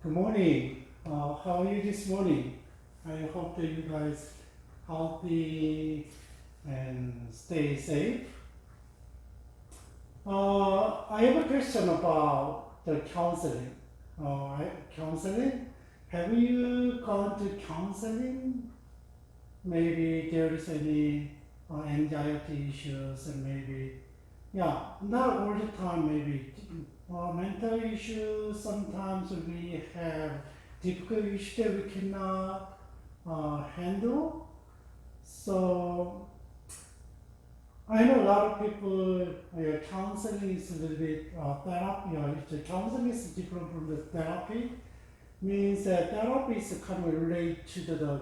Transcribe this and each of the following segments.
Good morning. How are you this morning? I hope that you guys healthy and stay safe. I have a question about the counseling. Counseling. Have you gone to counseling? Maybe there is any anxiety issues and maybe, yeah, not all the time. Maybe mental issues. Sometimes we have difficult issues that we cannot handle. So I know a lot of people. Counseling is a little bit therapy. The counseling is different from the therapy. Means that therapy is kind of related to the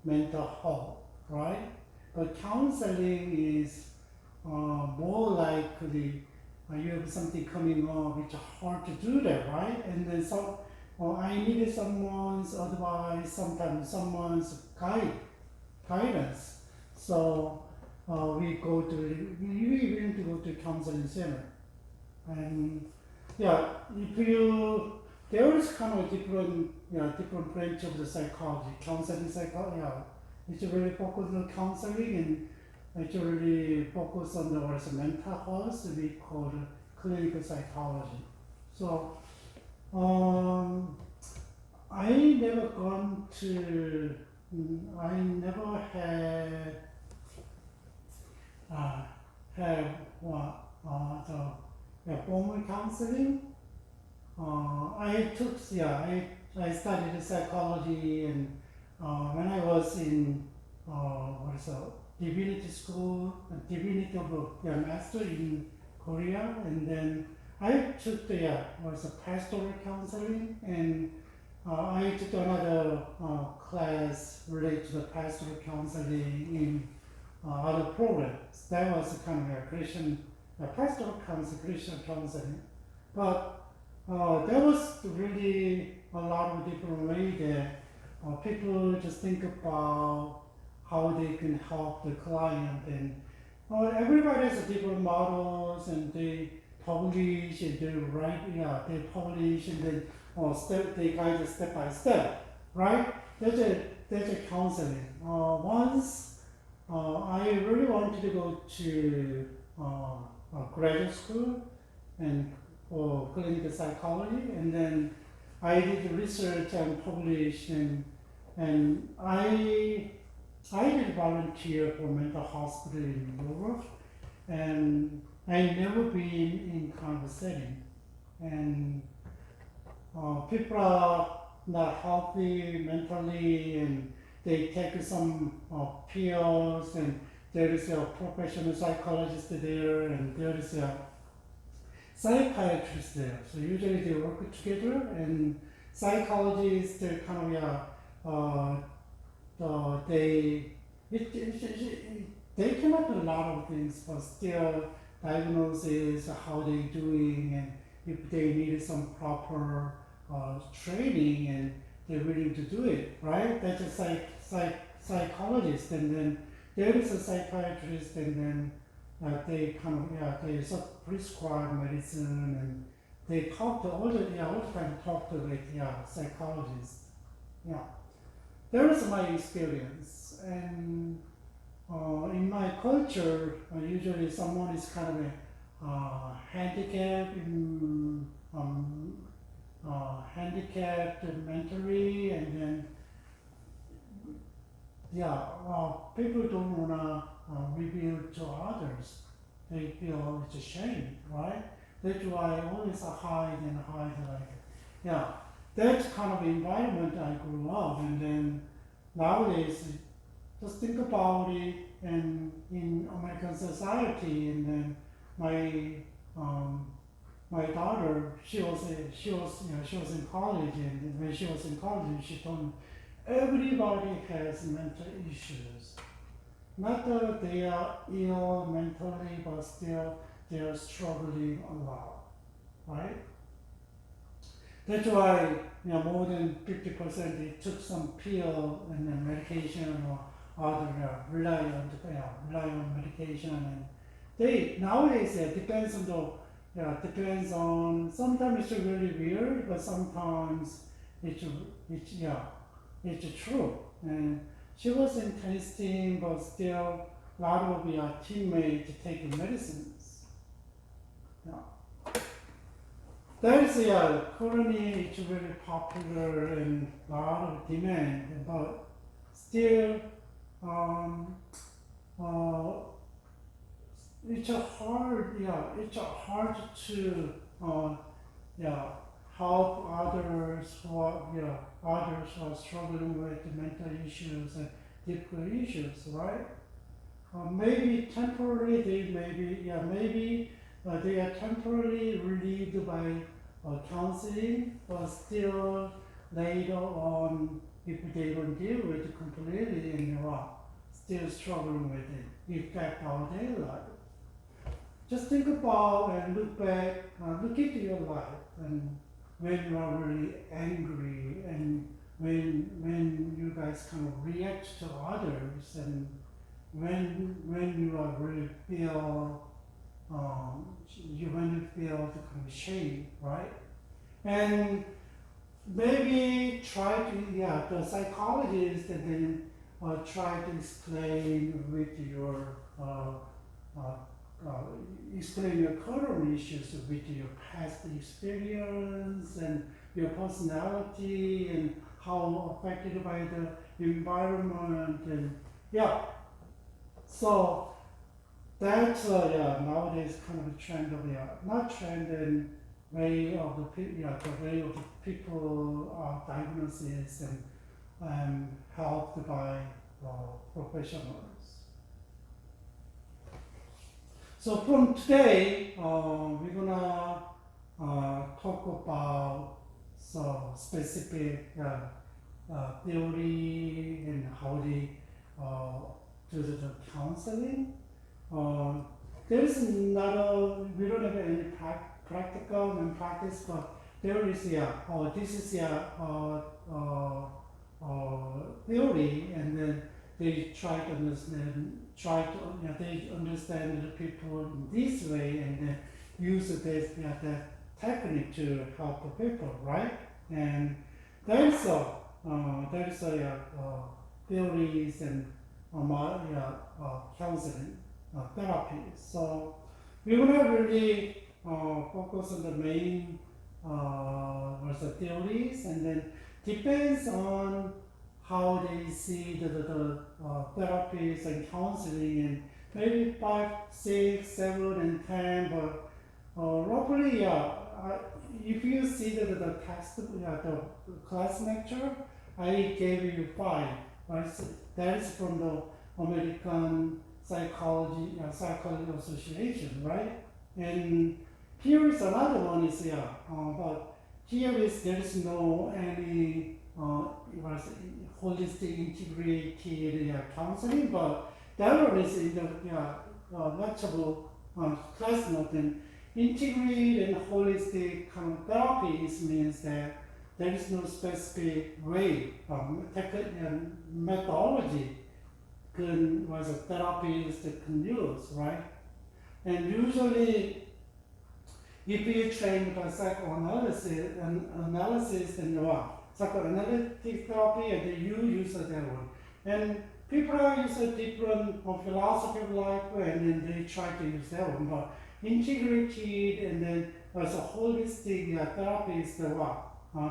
mental health, right? But counseling is more likely you have something coming on which is hard to do that, right? And then I needed someone's advice, sometimes someone's guidance. So we willing to go to counseling center. And yeah, if you, there is kind of different, different branch of the psychology, counseling psychology. Yeah, it's really focused on counseling and it's really focused on the what's mental health. We call clinical psychology. So I never gone to, I never uh, had what the formal counseling. I studied psychology and when I was in divinity school, divinity of master in Korea, and then I took the pastoral counseling, and I took another class related to the pastoral counseling in other programs. That was kind of a Christian, pastoral counseling, Christian counseling, but there was really a lot of different ways that people just think about how they can help the client, and everybody has different models, and they publish and they write, they publish and then they guide it step by step, right? That's a counseling. Once I really wanted to go to graduate school and for clinical psychology, and then I did research and published, and I did volunteer for mental hospital in Europe, and I never been in kind of setting, and people are not healthy mentally, and they take some pills, and there is a professional psychologist there, and there is a psychiatrist there. So usually they work together, and psychologists they kind of they they come up with a lot of things, but still diagnosis, how they doing, and if they need some proper training, and they're willing to do it, right? That's a psychologist, and then there is a psychiatrist, and then they kind of they prescribe medicine, and they talk to all the time talk to psychologists. Yeah, that was my experience, and in my culture, usually someone is kind of handicapped handicapped mentally, and then people don't wanna reveal to others. They feel it's a shame, right? That's why I always hide and hide. Yeah, that's kind of environment I grew up, and then nowadays just think about it, and in American society, and then my my daughter, she was in college, and when she was in college, she told me everybody has mental issues. Not that they are ill mentally, but still they are struggling a lot, right? That's why more than 50% they took some pill and then medication or other rely on medication, and they nowadays it depends on the yeah, depends on, sometimes it's really weird, but sometimes it's yeah, it's true. And she was in testing, but still a lot of your teammates taking medicines. Yeah. That is, yeah, currently it's very popular and a lot of demand, but still, um, uh, it's hard to, yeah, help others others who are struggling with mental issues and difficult issues, right? Maybe temporarily maybe they are temporarily relieved by counseling, but still later on, if they don't deal with it completely and they are still struggling with it, affect our daily life. Just think about and look back, look into your life, and when you are really angry, and when you guys kind of react to others, and when you are really feel when you feel the kind of shame, right? And maybe try to, yeah, the psychologist, and then try to explain with your uh, uh, explain your current issues with your past experience and your personality and how affected by the environment, and yeah. So that's yeah, nowadays kind of a trend of, yeah, not trend, and way of the way of the people diagnosis and helped by professionals. So from today, we're gonna talk about some specific theory and how they uh, do the counseling. Uh, there is not we don't have any practical and practice, but there is, yeah, this is, yeah, theory, and then they they understand the people in this way, and then use this, yeah, the technique to help the people, right? And there's yeah, theories and counseling therapy. So we will not really focus on the main what's the theories, and then depends on how they see the therapies and counseling, and maybe 5, 6, 7, and 10, but roughly, yeah. If you see the text, yeah, the class lecture, I gave you 5. Right? So that is from the American Psychology Association, right? And here is another one is, yeah, but here is there is no any holistic integrated, yeah, counseling, but that one is in the, yeah, lecture class note. And integrated and holistic kind of therapies means that there is no specific way, methodology was a therapist can use, right? And usually, if you train by psychoanalysis and psychoanalytic therapy, and then you use that one. And people are use a different philosophy of life, and then they try to use that one. But integrated and then as a holistic therapy is the one.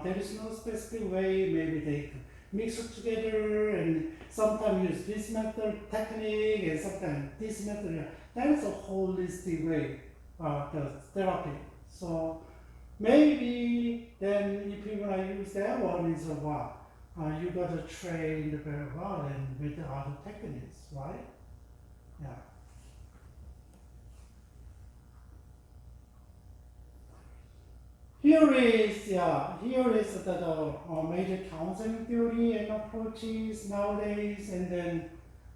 There is no specific way. Maybe they mix it together, and sometimes use this method technique, and sometimes this method. Yeah. That is a holistic way the therapy. So maybe then if you wanna use that one is what you gotta train very well and with the other techniques, right? Yeah. Here is the major counseling theory and approaches nowadays, and then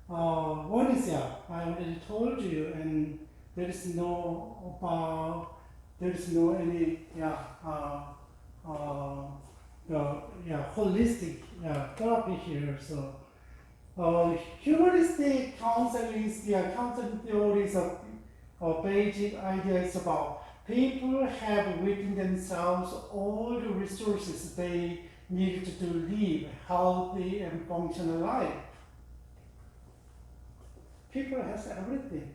one is, yeah, I already told you, and there is no any, yeah, the, yeah, holistic, yeah, therapy here. So humanistic counseling, yeah, counseling theories of basic ideas about people have within themselves all the resources they need to live healthy and functional life. People has everything,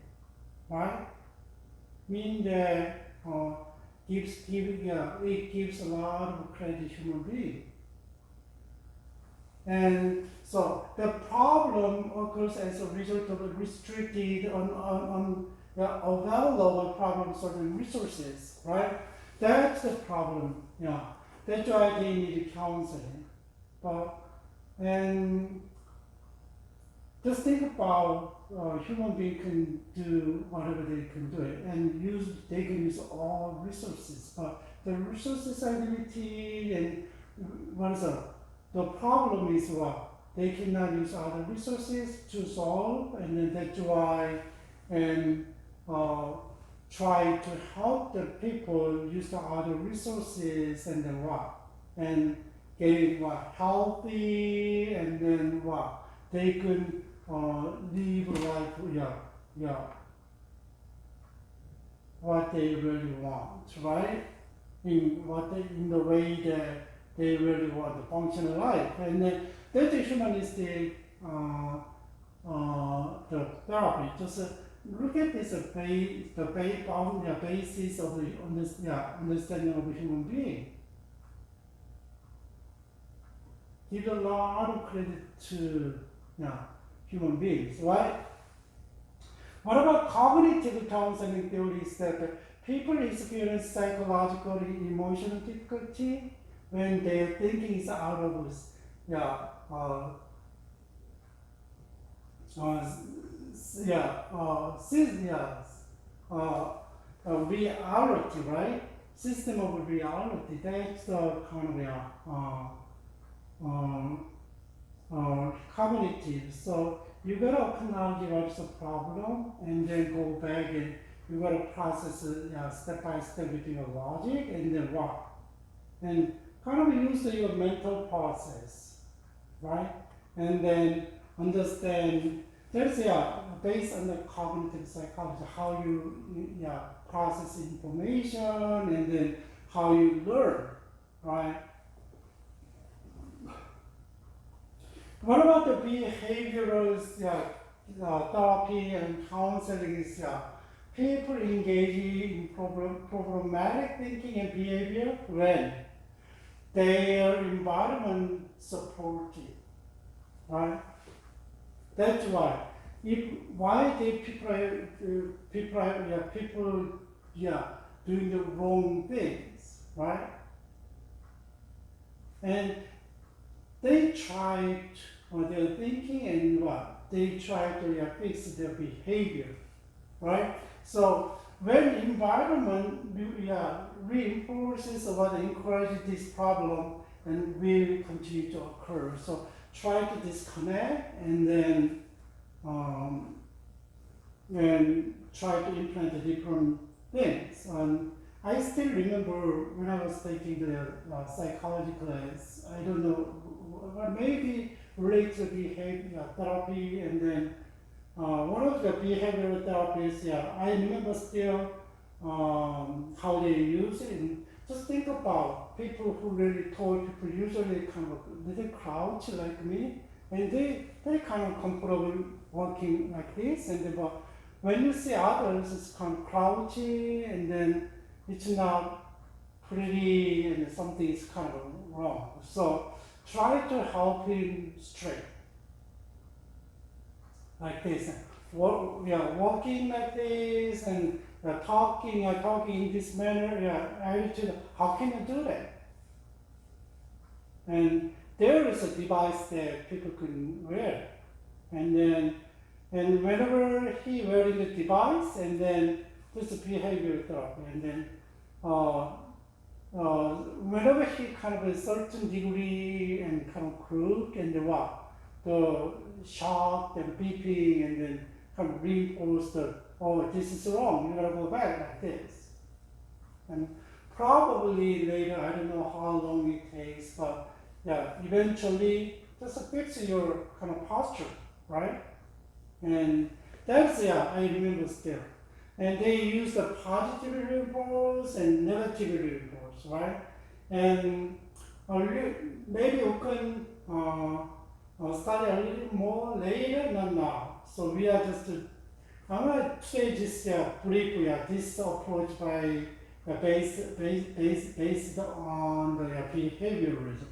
right? Mean that it gives a lot of credit to human being. And so the problem occurs as a result of restricted on the available problem solving resources, right? That's the problem. Yeah, that's why they need counseling. But and just think about human being can do whatever they can do it, and they can use all resources, but the resources are limited, and what is the problem is what they cannot use other resources to solve, and then that's why and try to help the people use the other resources, and then what and get what healthy, and then what they can live life, what they really want, right? In the way that they really want to function life, and then that the humanistic the therapy just look at this the basis of the understanding of a human being. Give a lot of credit to human beings, right? What about cognitive counseling theories that people experience psychological and emotional difficulty when their thinking is out of reality, right? System of reality. That's the kind of cognitive. So you gotta acknowledge what's the problem, and then go back and you gotta process it step by step with your logic, and then what, and kind of use your mental process, right? And then understand. There's based on the cognitive psychology, how you process information, and then how you learn, right? What about the behavioral therapy and counseling? Is people engage in problematic thinking and behavior when their environment supports it, right? That's why. People doing the wrong things, right? And they try their thinking, and what they try to fix their behavior, right? So when environment reinforces or encourages this problem, and will continue to occur. So try to disconnect, and then and try to implement different things. And I still remember when I was taking the psychology class, I don't know, maybe related to behavior therapy, and then one of the behavioral therapists, I remember still how they use it. And just think about people who really told people usually kind of little crouch like me, and they kind of comfortable walking like this, and but when you see others, it's kind of crouchy, and then it's not pretty, and something is kind of wrong. So try to help him straight, like this. Walking like this, and talking in this manner. Attitude. How can you do that? And there is a device that people can wear, and whenever he wearing the device, and then this is behavioral therapy, and then whenever he kind of a certain degree and kind of crook, and the shock and beeping, and then kind of reinforce this is wrong, you gotta go back like this. And probably later, I don't know how long it takes, but eventually just fix your kind of posture, right? And that's, I remember still. and they use the positive reinforce and negative reinforce, right? And maybe we can study a little more later, not now. So we are just I'm gonna say this brief this approach by based on the behavioralism.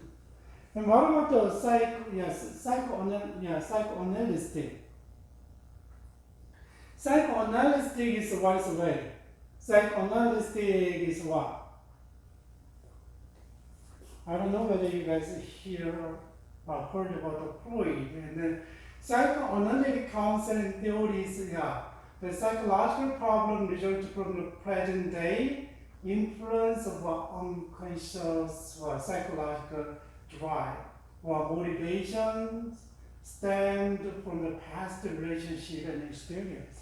And what about the psychoanalytic? Psychoanalytic is what's way. Psychoanalytic is what? I don't know whether you guys hear or heard about the Freud. And then psychoanalytic counseling theories, the psychological problem results from the present day influence of unconscious or psychological drive or motivations stemmed from the past relationship and experience.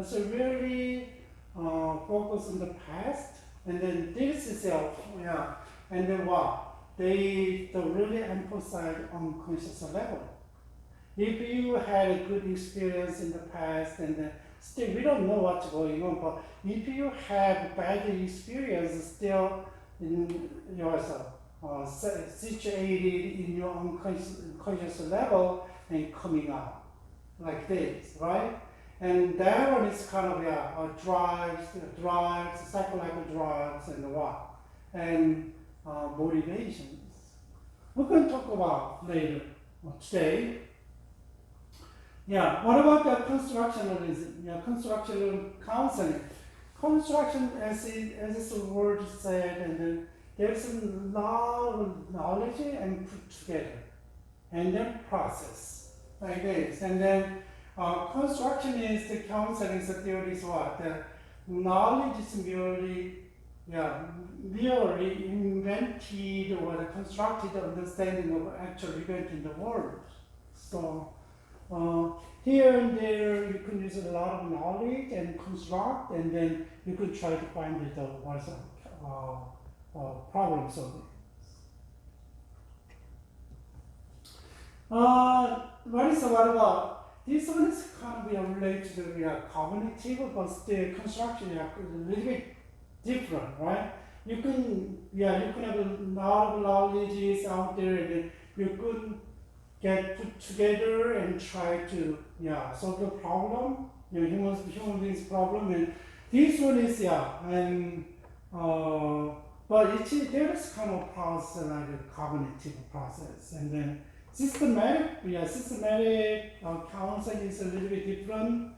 So really focus on the past, and then this is and then what? They really emphasize unconscious level. If you had a good experience in the past, and then still we don't know what's going on, but if you have bad experience still in yourself, situated in your unconscious level and coming out like this, right? And that one is kind of drives, psychological drives, and what, and motivations. We're going to talk about later today. What about the constructionalism? Constructional counseling. Construction, as this word said, and then there's a lot of knowledge and put together, and then process like this, and then constructionist counseling theory is what? The knowledge is merely invented or the constructed understanding of actual event in the world. So here and there you can use a lot of knowledge and construct, and then you can try to find the problem solving. What about this one is kind of related to the cognitive, but the construction is a little bit different, right? You can have a lot of knowledge out there, and you could get put together and try to solve the problem, human beings problem, and this one is but there's kind of process like a cognitive process, and then systematic counseling is a little bit different.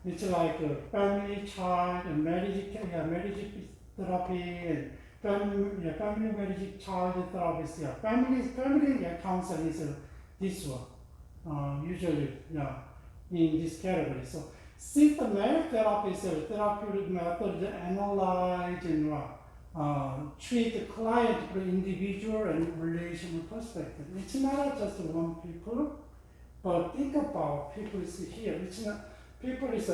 It's like a family, child, and marriage therapy, and family, marriage, child therapy. Family counseling is this one, usually in this category. So systematic therapy is a therapeutic method that analyze and treat the client from individual and relational perspective. It's not just one people, but think about people is here. It's not people is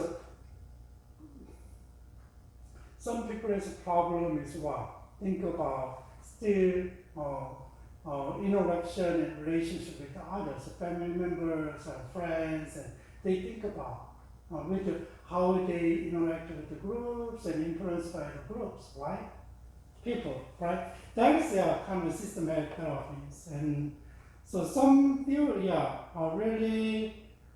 some people is a problem is what? Think about still interaction and relationship with others, family members, friends, and they think about how they interact with the groups and influenced by the groups, right? People, right? That is kind of systematic therapies, and so some theory are really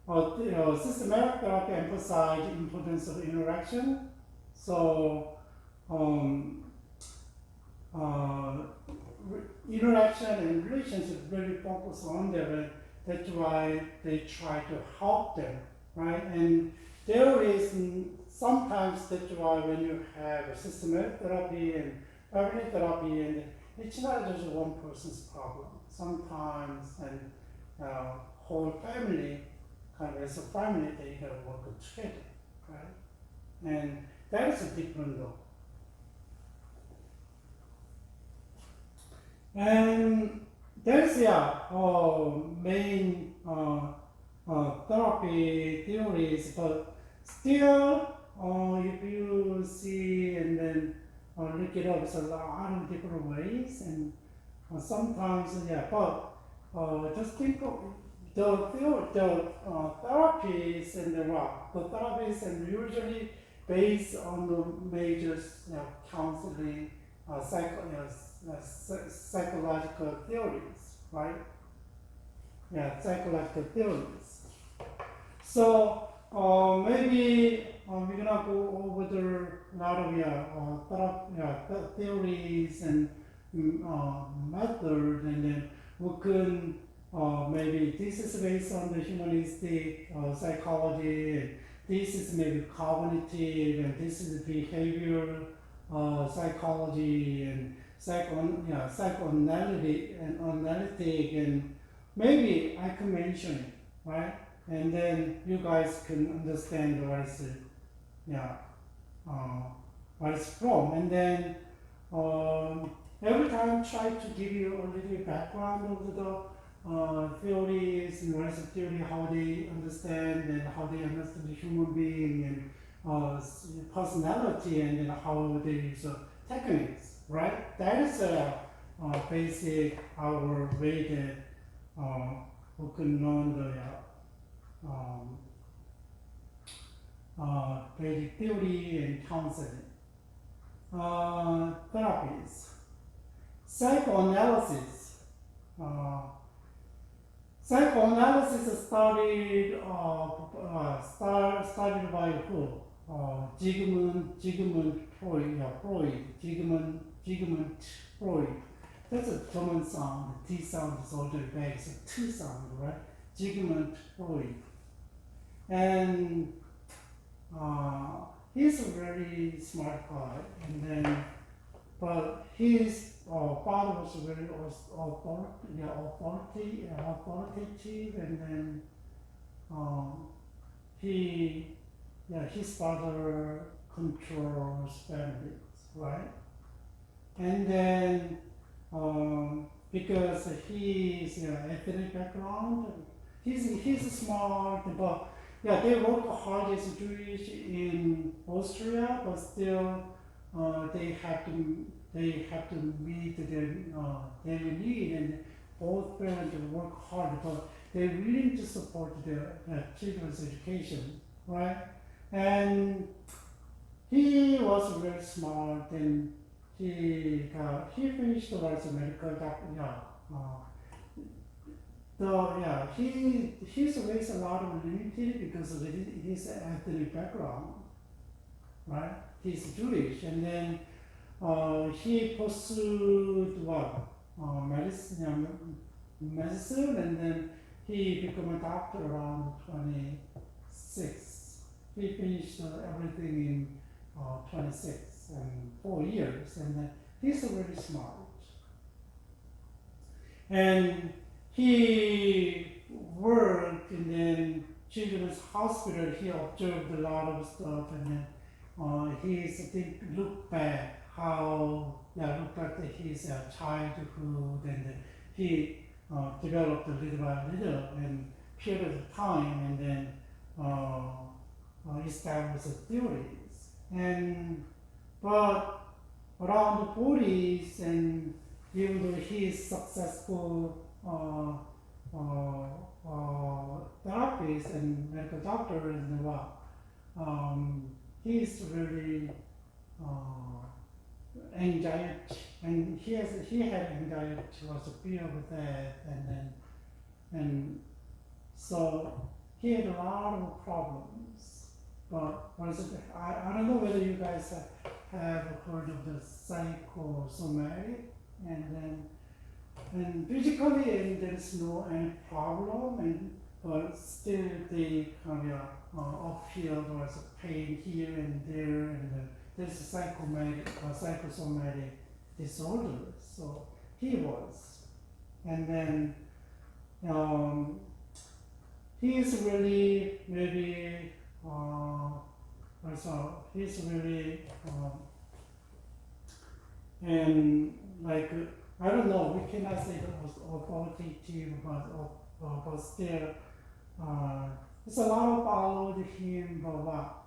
systematic therapy emphasize the importance of interaction. So interaction and relationship really focus on them, and that's why they try to help them, right? And there is sometimes that's why when you have a systematic therapy and family therapy, and it's not just one person's problem. Sometimes and whole family, kind of as a family, they gotta work together, right? And that is a different law. And that's main therapy theories, but still, if you see and then look it up, it's a lot of different ways, and sometimes but just think of therapies and the therapies and usually based on the major counseling, psychological theories, right? Yeah, psychological theories. So maybe we're gonna go over a lot of theories and method, and then we can maybe this is based on the humanistic psychology, and this is maybe cognitive, and this is behavioral psychology, and psychoanalytic and analytic, and maybe I can mention it, right? And then you guys can understand what is yeah uh, what it's from, and then every time try to give you a little background of the theories and what is the theory, how they understand and how they understand the human being and personality, and then how they use techniques, right? That is basic our way that we can learn the basic theory and counseling. Therapies. Psychoanalysis. Psychoanalysis started by who? Sigmund Freud. That's a German sound. The T sound is already back. It's a T sound, right? Sigmund Freud. And he's a very smart guy, and then, but his father was very authoritative, and then his father controls families, right? And then because he's ethnic background, he's smart, but they work hard as Jewish in Austria, but still they have to meet their daily need, and both parents work hard, but they're willing to support their children's education, right? And he was very smart, and he finished as a medical doctor. His race a lot of limited because of his ethnic background, right? He's Jewish, and then he pursued medicine, and then he became a doctor around 26. He finished everything in 26 and 4 years, and he's really smart. And he worked in the children's hospital. He observed a lot of stuff, and then look back at his childhood, and he developed a little by little in period of time, and then established theories. But around the 40s, and even though he is successful therapist and medical doctor, and he's really anxiety, and he had anxiety, was a fear of that, and so he had a lot of problems. But what is it? I don't know whether you guys have heard of the psychosomatic, and physically, and there's no any problem, but still they uphill, there's a pain here and there, and there's a psychosomatic disorder. So he was, and then he's really maybe he's really and like I don't know, we cannot say that was authoritative, but still there's a lot of followed him, but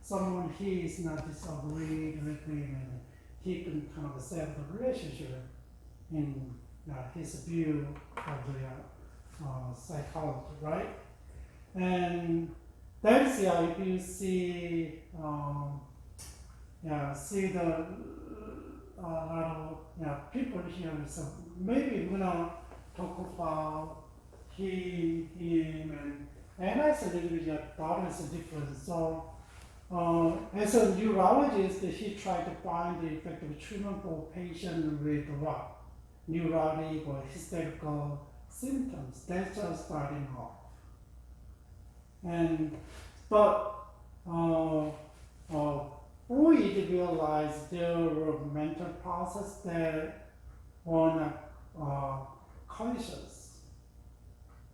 someone he is not disagreed with him, and he can kind of save the relationship in his view of psychology, right? And that's if you see see the lot of people here. So maybe we're gonna talk about him, and I said a little bit thought is different. So as a neurologist, he tried to find the effective treatment for patients with what? Neurotic or hysterical symptoms. That's just starting off. And but uh, uh, Freud realized there were mental processes that were not conscious.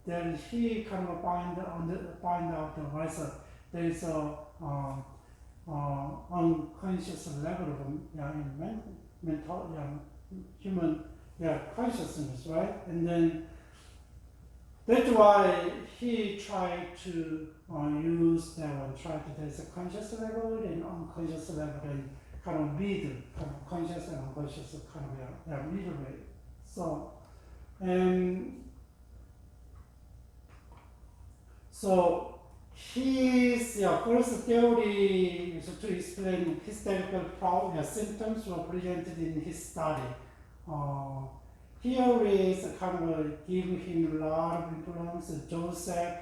Then he kind of find out there's a unconscious level of in mental human consciousness, right? And then that's why he tried to use that one, there's a conscious level and unconscious level and kind of middle, kind of conscious and unconscious kind of middle way. So, and so his first theory is to explain hysterical symptoms were presented in his study. Here is kind of giving him a lot of influence, Joseph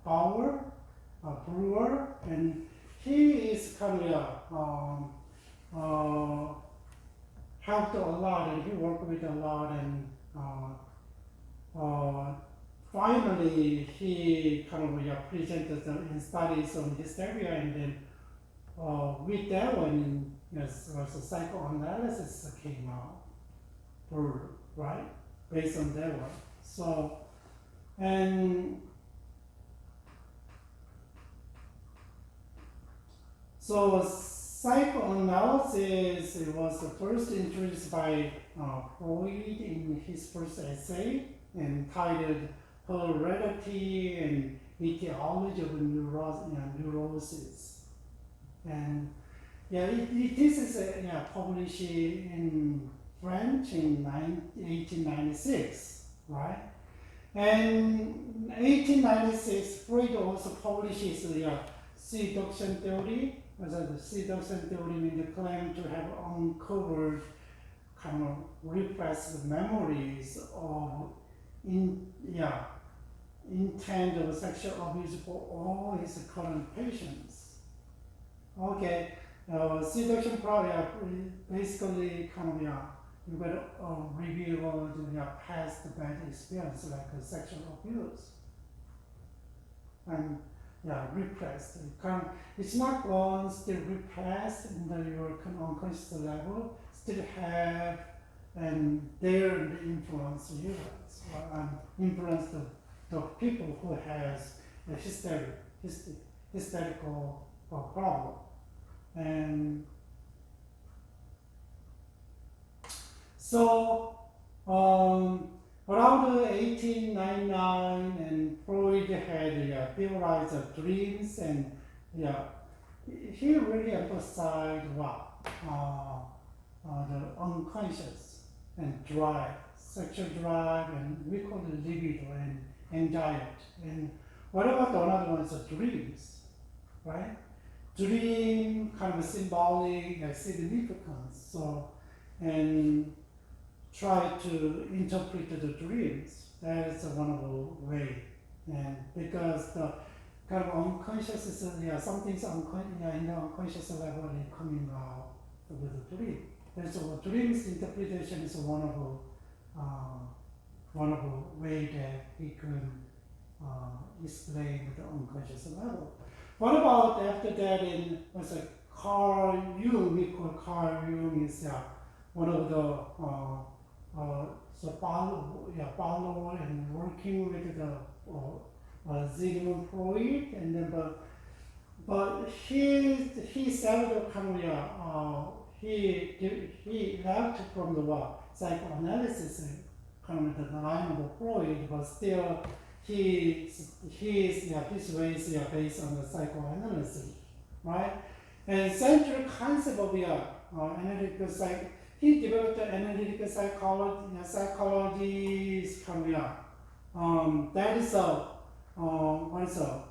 Bauer, Brewer, and he is kind of helped a lot, and he worked with a lot, and finally he kind of presented in studies on hysteria, and then with that one, yes, was a psychoanalysis came out, right, based on that one. So, and so psychoanalysis was first introduced by Freud in his first essay entitled Heredity and Etiology of Neurosis. And this is published in French in 1896, right? And 1896, Freud also publishes the seduction theory. The seduction theory means the claim to have uncovered kind of repressed memories of intent of sexual abuse for all his current patients. Okay, seduction probably basically kind of you got reveal the past bad experience like sexual abuse and repressed. It's not gone, still repressed in your unconscious level, still have and their influence you and influence the people who has a hysterical problem. And so around 1899, and Freud had theorized dreams, and he really emphasized the unconscious and drive, sexual drive, and we call it libido and anxiety. And what about the another one is dreams, right? Dream kind of symbolic, significance. So, and try to interpret the dreams. That is one of the way, and because the kind of unconscious is something's in the unconscious level and coming out with the dream. There's dreams interpretation is one of the way that he can explain the unconscious level. What about after that was Carl Jung? We call Carl Jung is one of the follower and working with the Sigmund Freud, and then but he said kind of he left from the psychoanalysis kind of the line of Freud, but still his ways based on the psychoanalysis, right? And central concept of analytical he developed the analytical psychology is coming up. that is a what is a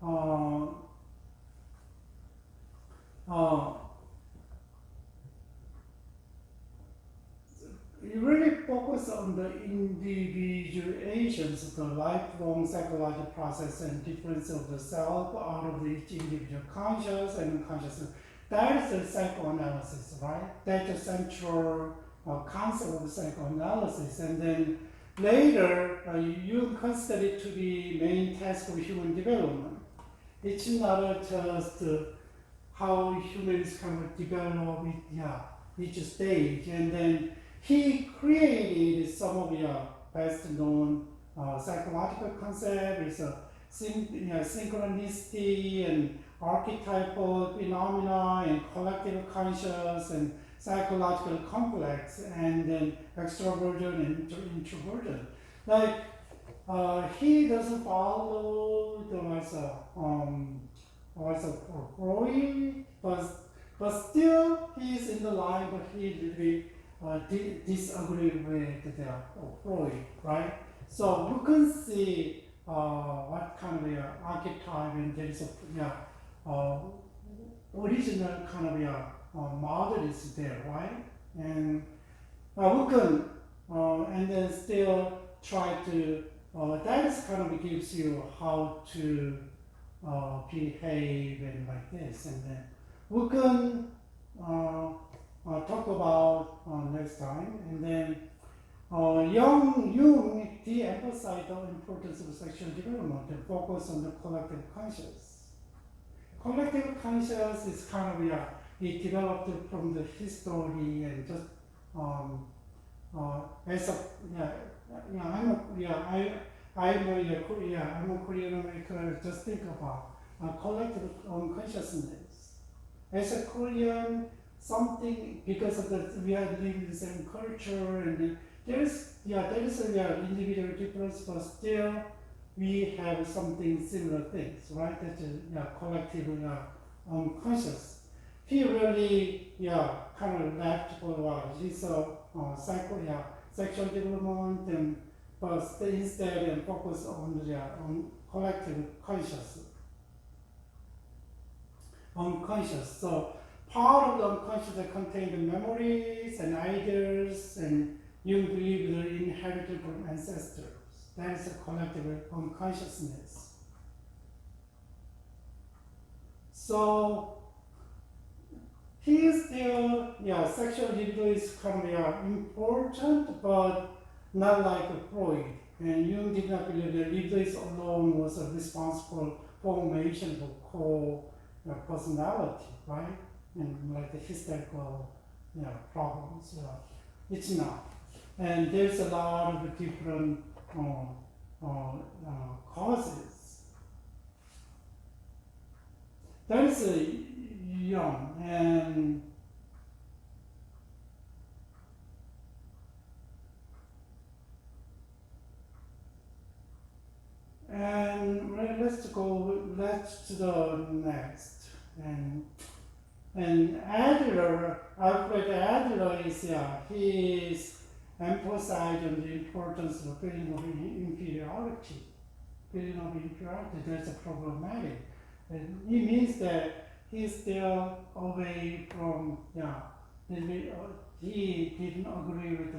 uh, uh, you really focus on the individuations of the lifelong psychological process and difference of the self out of each individual conscious and unconscious. That is the psychoanalysis, right? That's the central concept of psychoanalysis. And then later, you consider it to be main task of human development. It's not just how humans kind of develop each stage. And then he created some of the best known psychological concepts, synchronicity and archetypal phenomena and collective conscious and psychological complex and then extroversion and introversion. Like he doesn't follow the Freud, but still he's in the line, but he really disagree with the Freud, right? So you can see what kind of archetype and there is original kind of model is there, right? And we can and then still try to that is kind of gives you how to behave and like this, and then we can talk about next time. And then Jung de-emphasized the importance of sexual development and focus on the collective conscious. Collective conscious is kind of it developed from the history and just as a I'm a Korean American. Just think about collective consciousness. As a Korean, something because of that we are living in the same culture, and there is a individual difference, but still we have something similar things, right? That is collective conscious. He really kind of left for a while. He's sexual development and but instead and focus on on collective unconscious. So part of the unconscious that contain the memories and ideas, and you believe they're inherited from ancestors. That is a collective unconsciousness. So he is still, sexual libido is kind of important, but not like Freud. And Jung did not believe that libido alone was a responsible formation of core personality, right? And like the hysterical problems. It's not. And there's a lot of different causes. That is Jung, and let's to the next. And Adler, Alfred Adler he's emphasized on the importance of feeling of inferiority. Feeling of inferiority, that's a problematic. And it means that he's still away from, he didn't agree with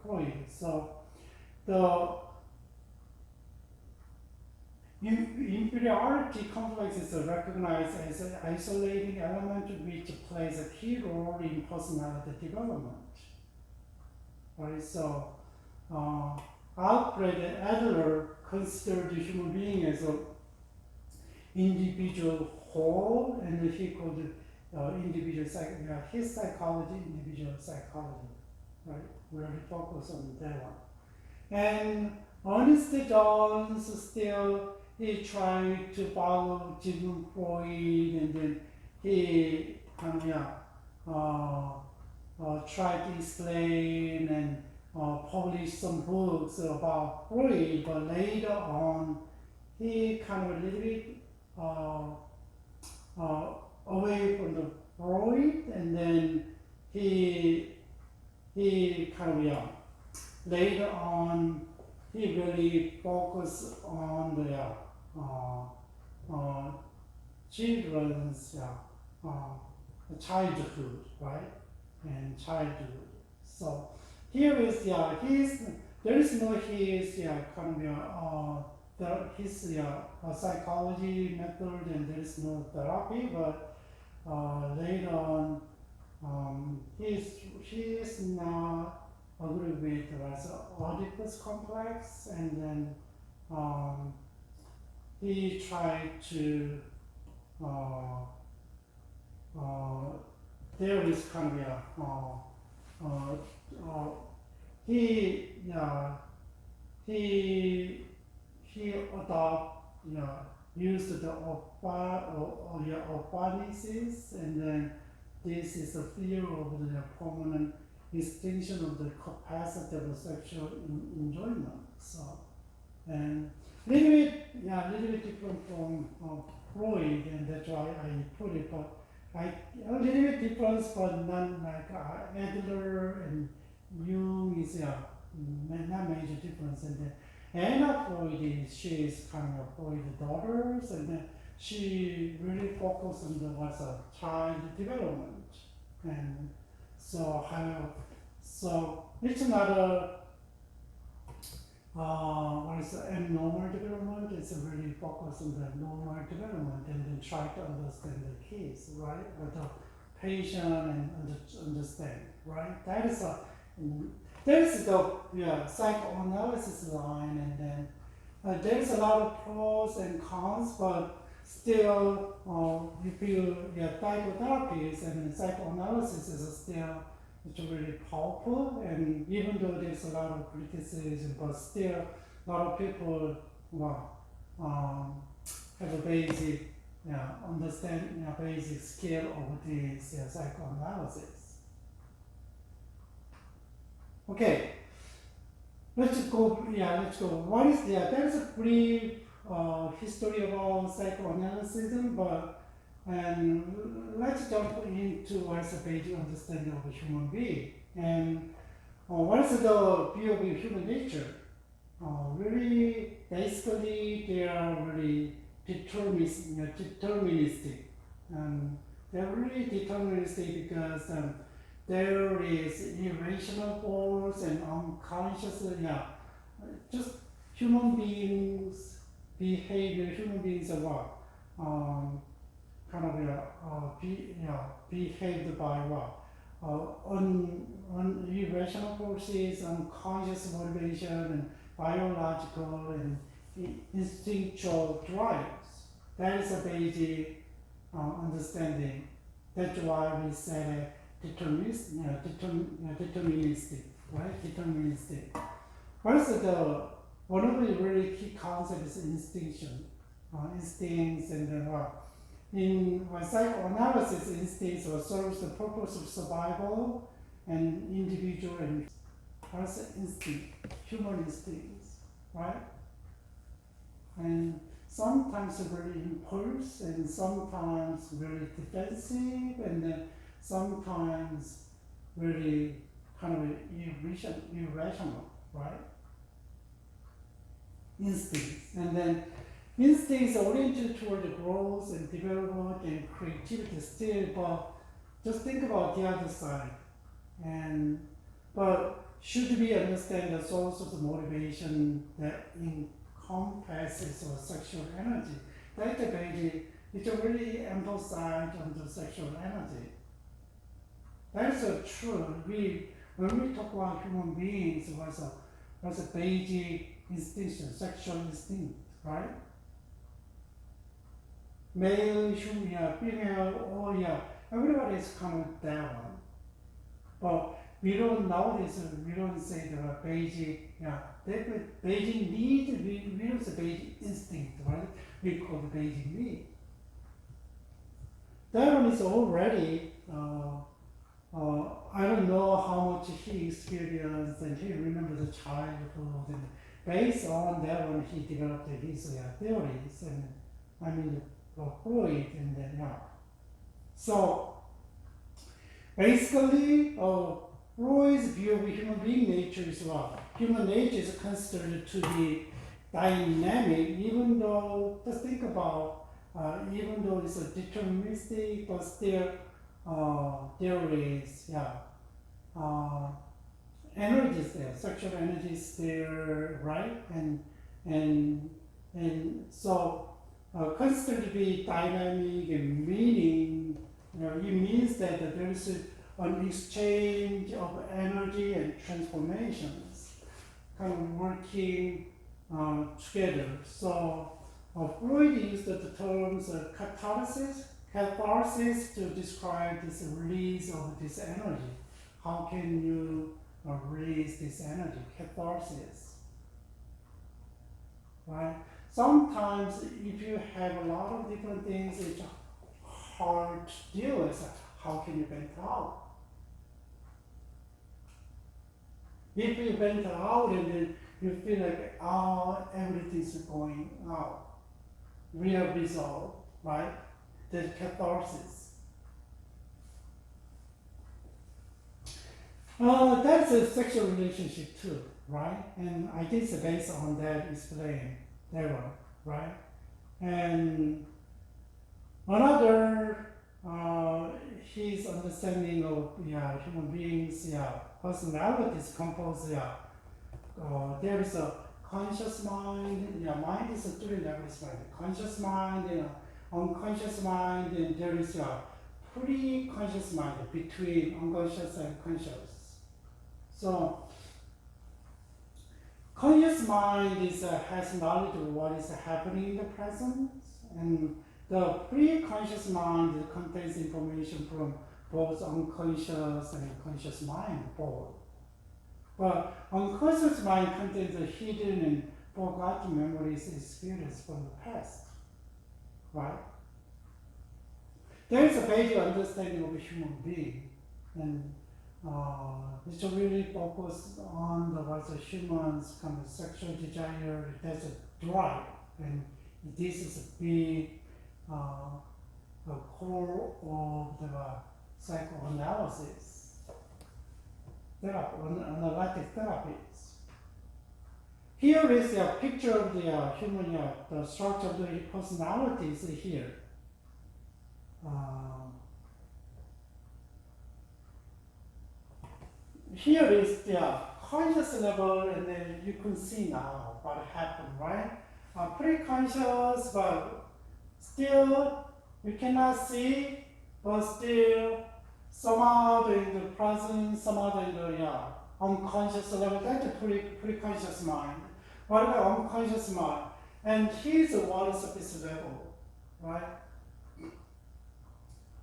Freud. So the inferiority complex is recognized as an isolating element which plays a key role in personality development. Right? So Alfred Adler considered the human being as an individual whole, and he called individual his psychology, individual psychology. Right? We really focus on that one. And Ernest Jones still he tried to follow Sigmund Freud, and then he tried to explain and publish some books about Freud, but later on he kind of a little bit away from the Freud, and then he kind of later on he really focused on the children's childhood, right? And childhood. So here is there is no his kind of his psychology method, and there is no therapy, but later on he is not agree with Oedipus complex, and then he tried to there is kind of he he used the ophanesis, and then this is a fear of the permanent extinction of the capacity of sexual enjoyment. So, and little bit different from Freud, and that's why I put it, but a little bit difference, but not like Adler and Jung is not major difference. And then Anna Freud she is kind of Freud's daughters, and then she really focused on the child development, and so it's another abnormal development. It's really focused on the normal development, and then try to understand the kids, right? Or the patient, and understand, right? That is the psychoanalysis line, and then there's a lot of pros and cons, but still, you feel psychotherapies and psychoanalysis is still really powerful, and even though there's a lot of criticism, but still a lot of people have a basic understand basic skill of this psychoanalysis. Okay, let's go. What is there's a brief history about psychoanalysis, but and let's jump into what's the basic understanding of a human being, and what is the view of human nature. Really, basically, they are really deterministic. They're really deterministic because there is irrational force and unconscious, just human beings' behavior. Human beings are what? Kind of behaved by what? Irrational forces, unconscious motivation, and biological and instinctual drives. That is a basic understanding. That's why we say deterministic, right? Deterministic. First, one of the really key concepts is instincts, and then in psychoanalysis, instincts serves the purpose of survival and individual and human instincts, right? And sometimes really impulse, and sometimes really defensive, and then sometimes really kind of irrational, right? Instincts, and then instincts are oriented toward the growth and development and creativity still, but just think about the other side. But should we understand the source of the motivation that encompasses our sexual energy? That's the basic. It's really emphasized on the sexual energy. That's true. When we talk about human beings, what's a basic instinct, sexual instinct, right? Male, female, everybody is kind of that one. But we don't notice, we don't say the basic, basic need, we don't say basic instinct, right? We call the basic need. That one is already, I don't know how much he experienced, and he remembers the childhood, and based on that one, he developed his theories, and Freud, and then So basically, Freud's view of human being nature is what? human nature is considered to be dynamic, even though, just think about, even though it's a deterministic, but still there is, uh, energy is there, sexual energy is there, right? And and so considered to be dynamic and meaning, it means that there is an exchange of energy and transformations kind of working together. So Freud used the terms catharsis to describe this release of this energy. How can you release this energy? Catharsis, right? Sometimes if you have a lot of different things, it's hard to deal with. How can you vent out? If you vent out and then you feel like, everything's going out, real result, right? The catharsis. That's a sexual relationship too, right? And I think it's based on that explain that one, right? And another, his understanding of human beings, personalities composed, there is a conscious mind, mind is a three levels, right? Conscious mind, unconscious mind, and there is a pre-conscious mind between unconscious and conscious. So conscious mind has knowledge of what is happening in the present, and the pre-conscious mind contains information from both unconscious and conscious mind, both. But unconscious mind contains the hidden and forgotten memories and experience from the past, right? There is a basic understanding of a human being, and it's really focused on what's a human's kind of sexual desire. There's a drive, and this is a big the core of the psychoanalysis, analytic therapies. Here is a picture of the human, the structure of the personalities here. Here is the conscious level, and then you can see now what happened, right? Pre-conscious, but still we cannot see, but still somehow in the present, somehow in the unconscious level. That's the pre-conscious mind. What about unconscious mind? And here's the water surface level, right?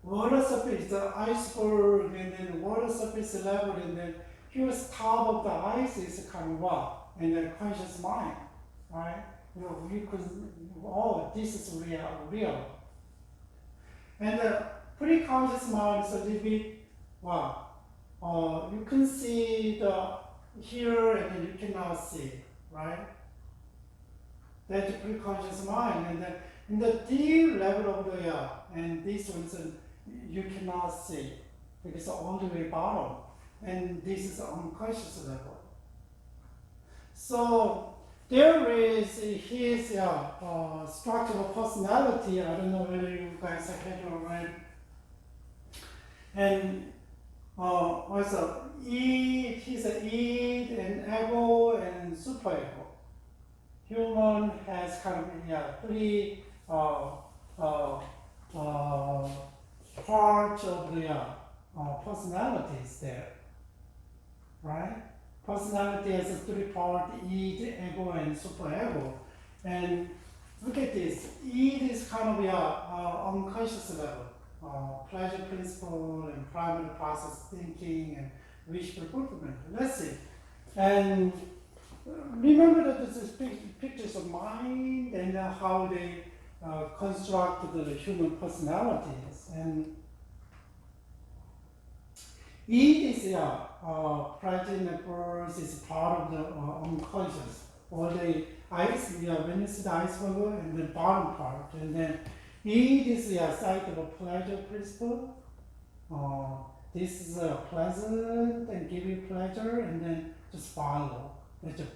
Water surface, the iceberg, and then water surface level, and then here's top of the ice is kind of what? And then conscious mind, right? You could, this is real. And the pre-conscious mind is a little bit, you can see the here and then you cannot see, right? That's the pre-conscious mind. And then in the deep level of the and this one's you cannot see because all the way bottom, and this is the unconscious level. So there is his structure of personality. I don't know whether you guys have had it already. And also he's an id and ego and superego. Human has kind of three parts of the personalities there, right? Personality has a three part: id, ego, and superego. And look at this. Id is kind of unconscious level, pleasure principle and primary process thinking and wish fulfillment. Let's see. And remember that this is pictures of mind and how they construct the human personalities. And id is present at birth, is part of the unconscious. Or the ice, when you see the iceberg and the bottom part, and then id is the site of a pleasure principle. This is pleasant and give you pleasure, and then just follow. It's a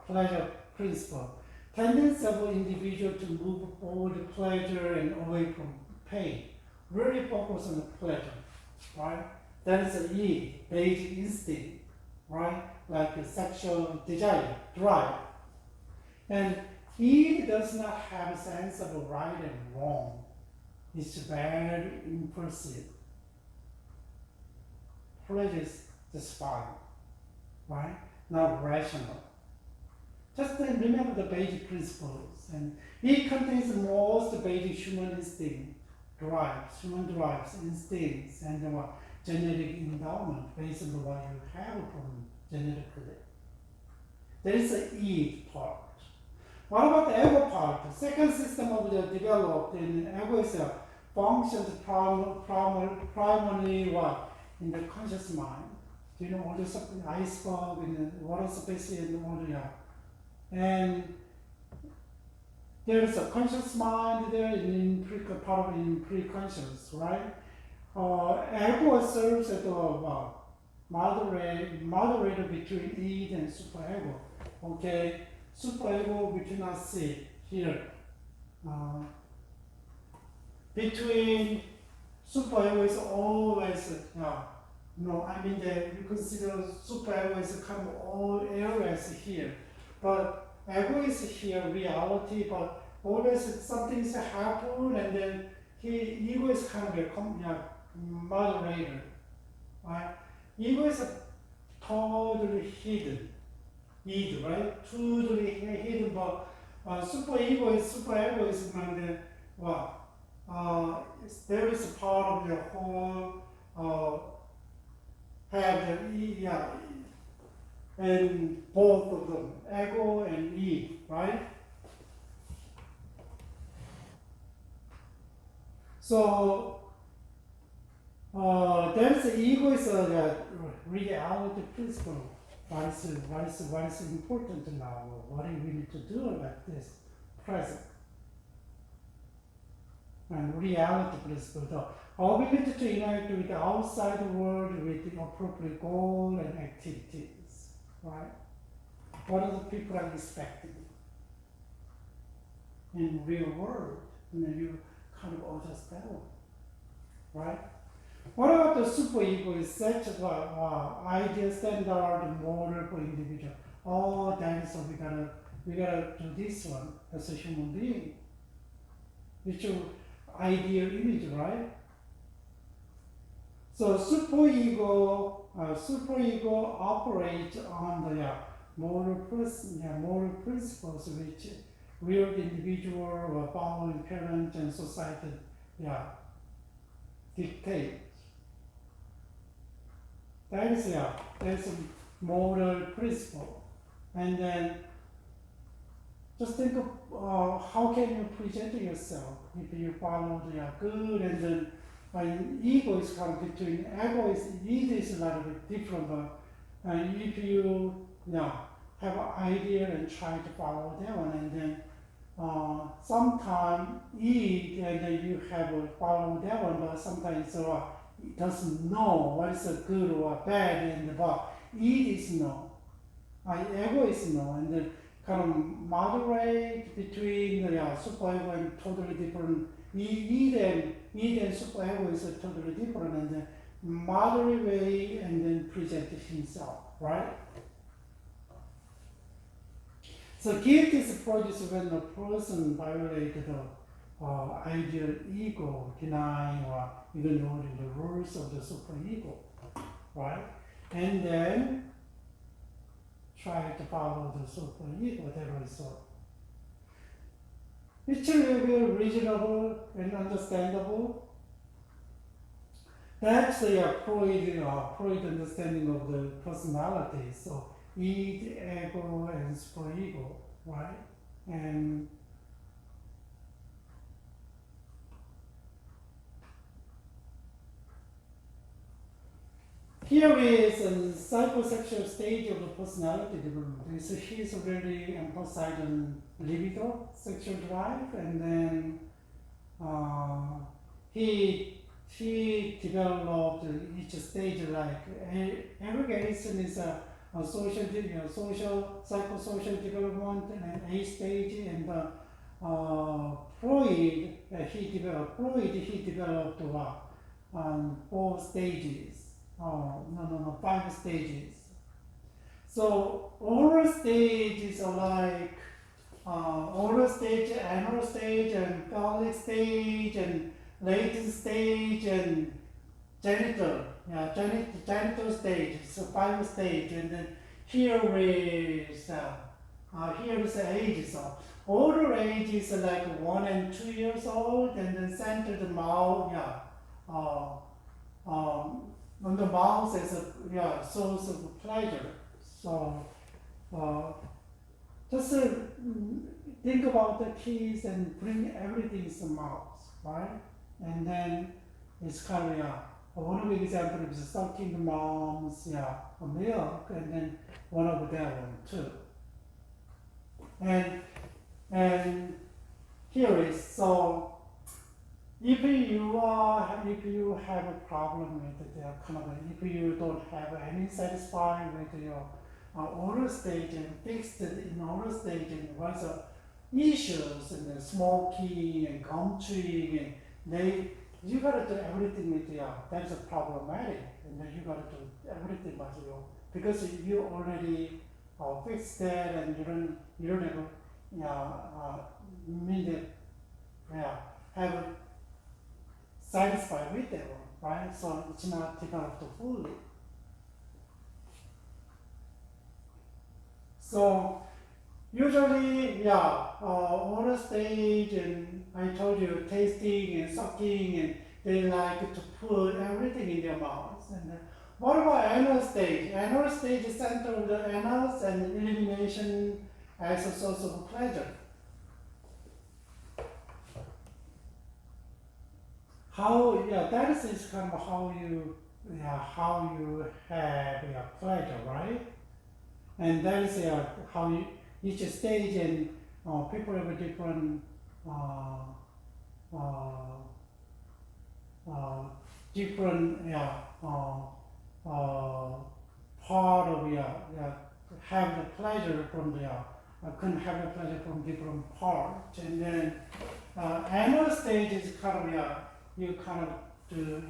pleasure principle. Tendency of an individual to move forward pleasure and away from pain. Really focus on the pleasure, right? That is an E, basic instinct, right? Like a sexual desire, drive. And E does not have a sense of right and wrong. It's very impulsive. Pleasure is just fine, right? Not rational. Just remember the basic principles. And it contains most basic human instinct, human drives, instincts, and genetic endowment based on what you have from genetically. There is the E part. What about the ego part? The second system of the developed in ego is functions primarily what? In the conscious mind. Do you know all the iceberg in the water space and all the and there's a conscious mind there in part of in pre-conscious, right? Ego serves as a moderator between id and superego. Okay, superego we cannot see here. Between superego is always I mean that you consider superego as kind of all areas here, but ego is here reality, but always something's happen and then ego is kind of a moderator, right? Ego is totally hidden, right? Totally hidden, but superego is when there is a part of the whole have the and both of them, ego and E, right? So there's the ego is a reality principle. What is important now? What do we need to do like this present? And reality principle. Our ability to interact with the outside world with the appropriate goal and activities, right? What are the people are expecting in real world? You kind of adjust that one, right? What about the superego is such an ideal standard model for individual? Oh, that is we gotta do this one as a human being. It's your ideal image, right? So superego operates on the moral principles which real individual or following parent and society dictate. That's a moral principle. And then just think of how can you present yourself if you follow the good and then ego is kind of between ego is a little bit different, but if you have an idea and try to follow that one, and then sometimes and then you have to follow that one, but sometimes it doesn't know what is good or bad, and but is no, ego is no, and then kind of moderate between the superego and totally different. Id and superego is totally different, and then moderate way, and then present himself, right? So guilt is produced when a person violates the ideal ego, denying or ignoring the rules of the superego, right? And then try to follow the superego, that is so. It's really reasonable and understandable. That's the Freud understanding of the personality. So id, ego, and superego, right? And here is a psychosexual stage of the personality development. So he's really emphasizing libido, sexual drive, and then he developed each stage like Eric Erikson is social, psychosocial development and A stage, and Freud, he developed what? 4 stages. No, 5 stages. So oral stage is like oral stage, anal stage, and phallic stage, and latent stage, and genital, genital stage. So 5 stage, and then here is here is the age. So older age is like 1 and 2 years old, and then centered mouth, on the mouth is a source of pleasure. So just think about the kids and bring everything in the mouth, right? And then it's kind of one of the examples is sucking the mom's milk, and then one of that one too. And here is so if you have a problem with the if you don't have any satisfying with your oral stage and fixed in oral stage and what's the issues and the smoking and gum chewing, and you gotta do everything with that's problematic, and then you gotta do everything with because you already fixed that, and you don't have mean that have satisfied with that one, right? So it's not developed fully. So usually, oral stage, and I told you tasting and sucking, and they like to put everything in their mouths. And what about anal stage? Anal stage is center of the anus and elimination as a source of pleasure. That is kind of how you have pleasure, right? And that is how each stage, and people have a different part of have the pleasure from can have the pleasure from different parts, and then another stage is kind of you kind of do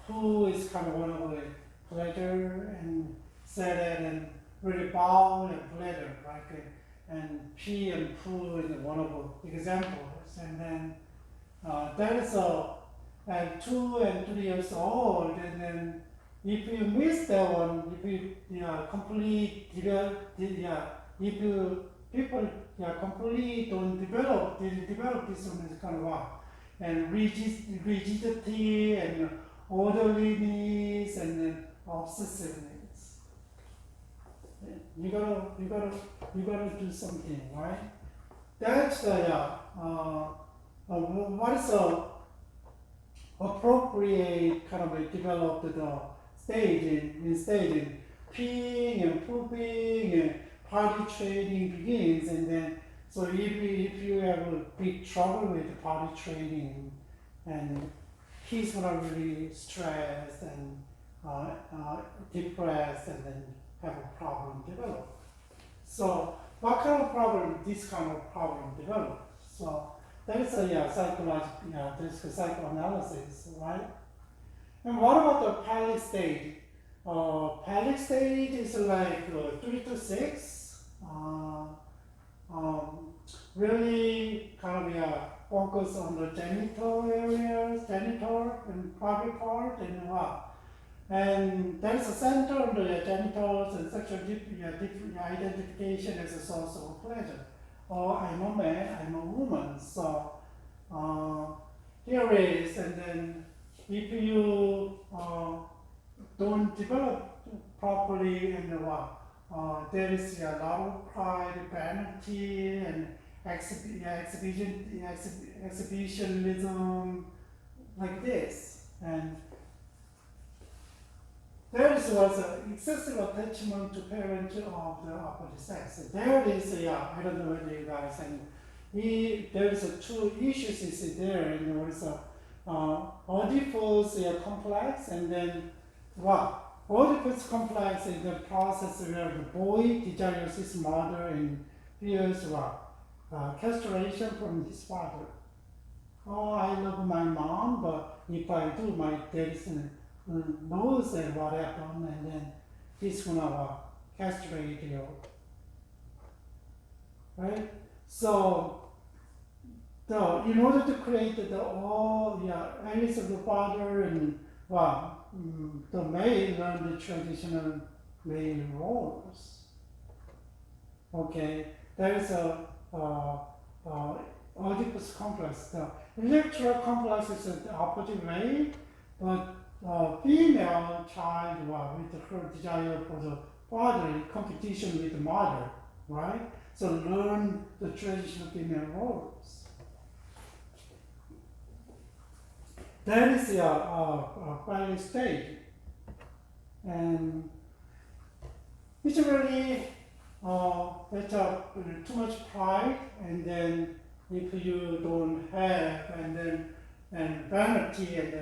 poo is kind of one of the pleasure, and sad and really bowl and pleasure, right? And pee and poo is one of the examples, and then that is at 2 and 3 years old, and then if you miss that one, if you if you people completely didn't develop this one is kind of and rigidity and orderliness and then obsessiveness. You gotta do something, right? That's what is the appropriate kind of developed stage in staging. Peeing and pooping and party training begins, and then so if you have a big trouble with party training, and he's gonna really stressed and depressed, and then have a problem develop. So what kind of problem this kind of problem develop? So that is a psychological, there's psychoanalysis, right? And what about the phallic stage? Phallic stage is like 3 to 6. Really kind of focus on the genital areas, genital and private part, and and there is a center on the genitals and sexual identification as a source of pleasure. Or I'm a man, I'm a woman. So here is, and then if you don't develop properly, and there is a lot of pride, vanity, and exhibitionism like this, and there was an excessive attachment to parents of the opposite sex. There is I don't know whether you guys, and there is two issues is there, and there was Oedipus complex, and then Oedipus complex is the process where the boy desires his mother and fears castration from his father. Oh, I love my mom, but if I do, my dad knows that what happened, and then he's gonna castrate you, right? So, in order to create alias of the father and the male learn the traditional male roles. Okay, there is a Oedipus complex. The electoral complex is the opposite way, but female child with her desire for the father in competition with the mother, right? So learn the traditional female roles. That is the final stage. And it's really too much pride, and then if you don't have, and vanity, and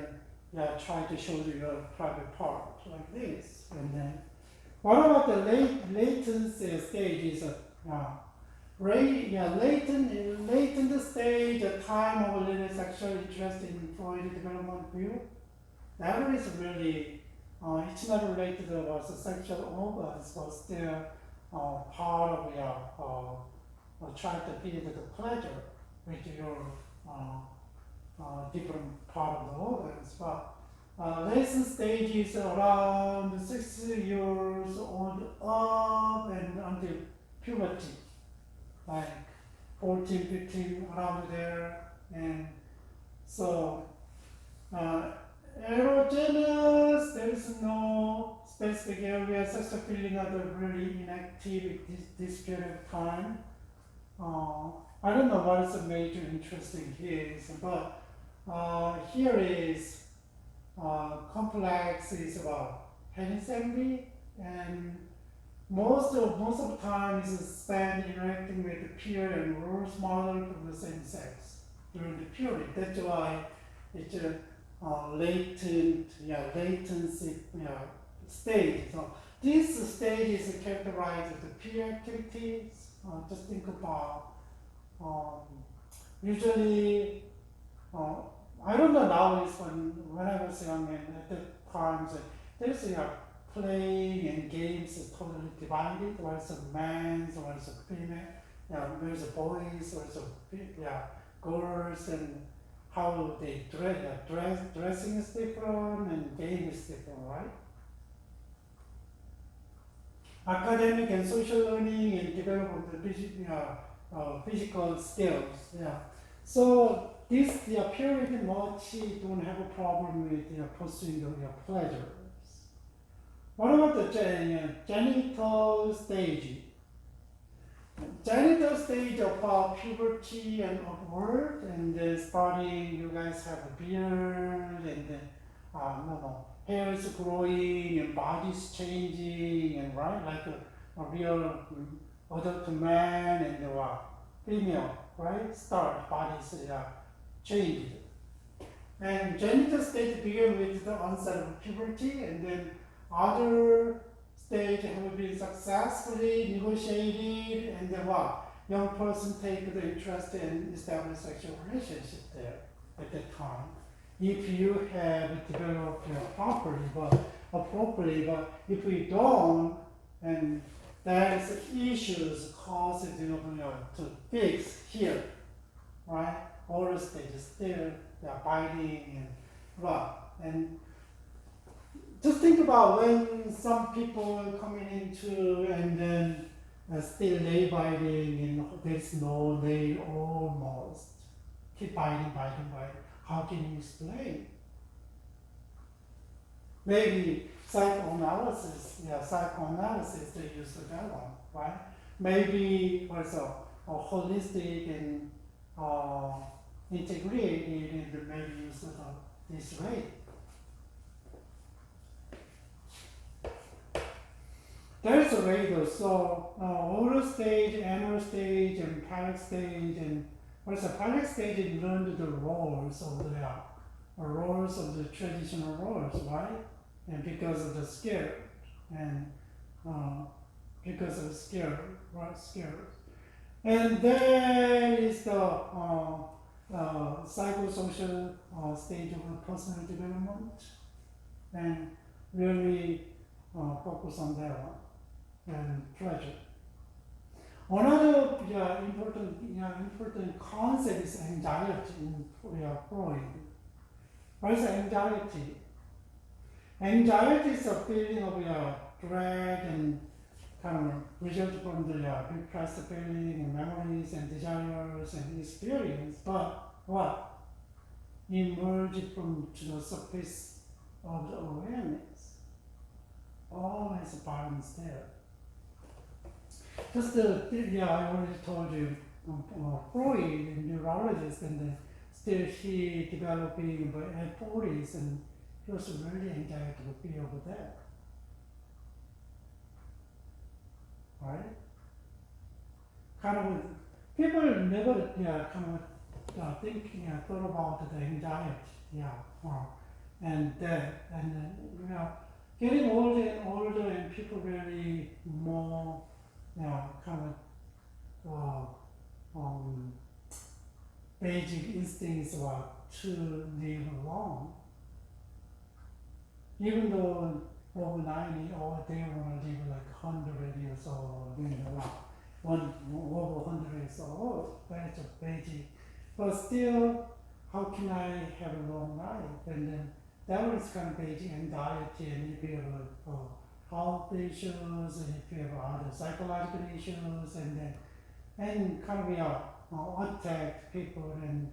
then try to show your private part like this. And then what about the latent stage is latent stage, the time of a little sexual interest in Freud development view. That is really, it's not related to sexual organs, but still part of your try to feel the pleasure with your different part of the organs. But latent stage is around 6 years old up and until puberty, like 14, 15, around there. And so erogenous, there is no specific area, sexual feeling are really inactive this period of time. I don't know what is the major interesting here is, but here is complex is about penis envy, and most of the time is spent interacting with the peer and role model from the same sex during the period. That's why it's a latency stage. So this stage is characterized with the peer activities. Just think about usually. I don't know nowadays, when I was young and at the times, there's playing and games is totally divided. Where's a man's, where's a female, there's a boys, where's a girls, and how they dressing is different and game is different, right? Academic and social learning and development of the physical skills. Yeah. So this period in which don't have a problem with pursuing your pleasures. What about the genital stage? Genital stage of puberty and upward, and then starting, you guys have a beard, and then hair is growing and body's changing, and right, like a real adult man and female, right? Start bodies changed. And genital stage begin with the onset of puberty, and then other stage have been successfully negotiated, and then young person take the interest and establish sexual relationship there at that time. If you have developed appropriately, but if we don't, and there's issues caused to fix here, right? All the stages still they're biting and just think about when some people are coming into and then still nail biting and there's no nail almost. Keep biting. How can you explain? Maybe psychoanalysis, they use that one, right? Maybe also a holistic and integrated and maybe use this way. There's a way though, so oral stage, anal stage, and phallic stage, and what's the phallic stage? You learned the roles of the traditional roles, right? and because of the scare, and uh, because of scare, right, scare. And there is the psychosocial stage of personal development, and really focus on that one, and pleasure. Another important concept is anxiety in Freud. What is anxiety? Anxiety is a feeling of dread and kind of result from the repressed feeling and memories and desires and experience, but what? Emerge from to the surface of the awareness. Always balance there. Just I already told you, Freud, a neurologist, and still he developing by 40s, and he was really anxiety to be over that, right? Kind of people never kind of think thought about the anxiety, and that and getting older and older, and people really more kind of basic instincts are to live long. Even though over 90 or they want to live like 100 years old, over 100 years old, that's a basic. But still, how can I have a long life? And then that was kind of basic anxiety, and if you have health issues, and if you have other psychological issues, and kind of attack people and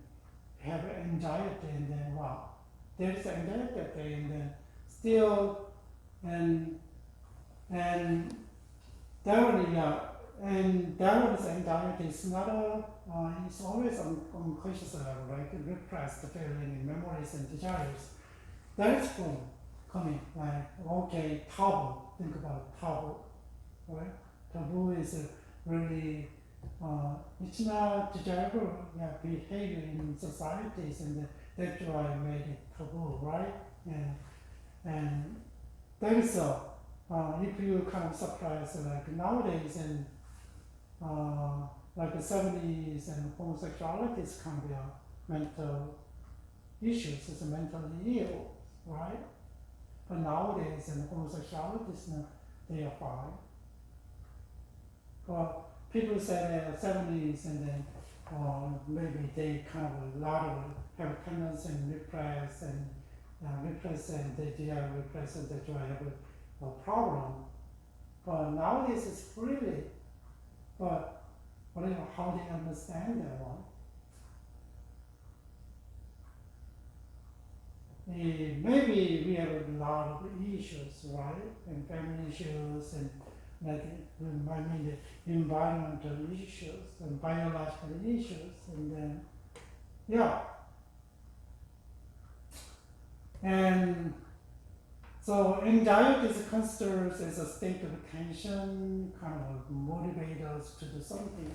have anxiety, and then there's anxiety, and then still, and that one, and that one's anxiety is not it's always unconscious level, like repressed feeling and memories and desires. That's coming, like, okay, taboo, think about taboo, right? Taboo is really, it's not desirable behavior in societies, and that's why I made it taboo, right? And that is if you kind of surprise, like nowadays, and like the 70s, and homosexuality is kind of mental issues, it's a mentally ill, right? But nowadays, and homosexuality is not, they are fine. But people say that 70s, and then maybe they kind of a lot of have tendency and repress, and they are repressed, and that's why I have a problem. But nowadays it's freely. But how do you understand that one? Maybe we have a lot of issues, right? And family issues, and like the environmental issues, and biological issues, and then and so anxiety is considered as a state of tension, kind of motivate us to do something.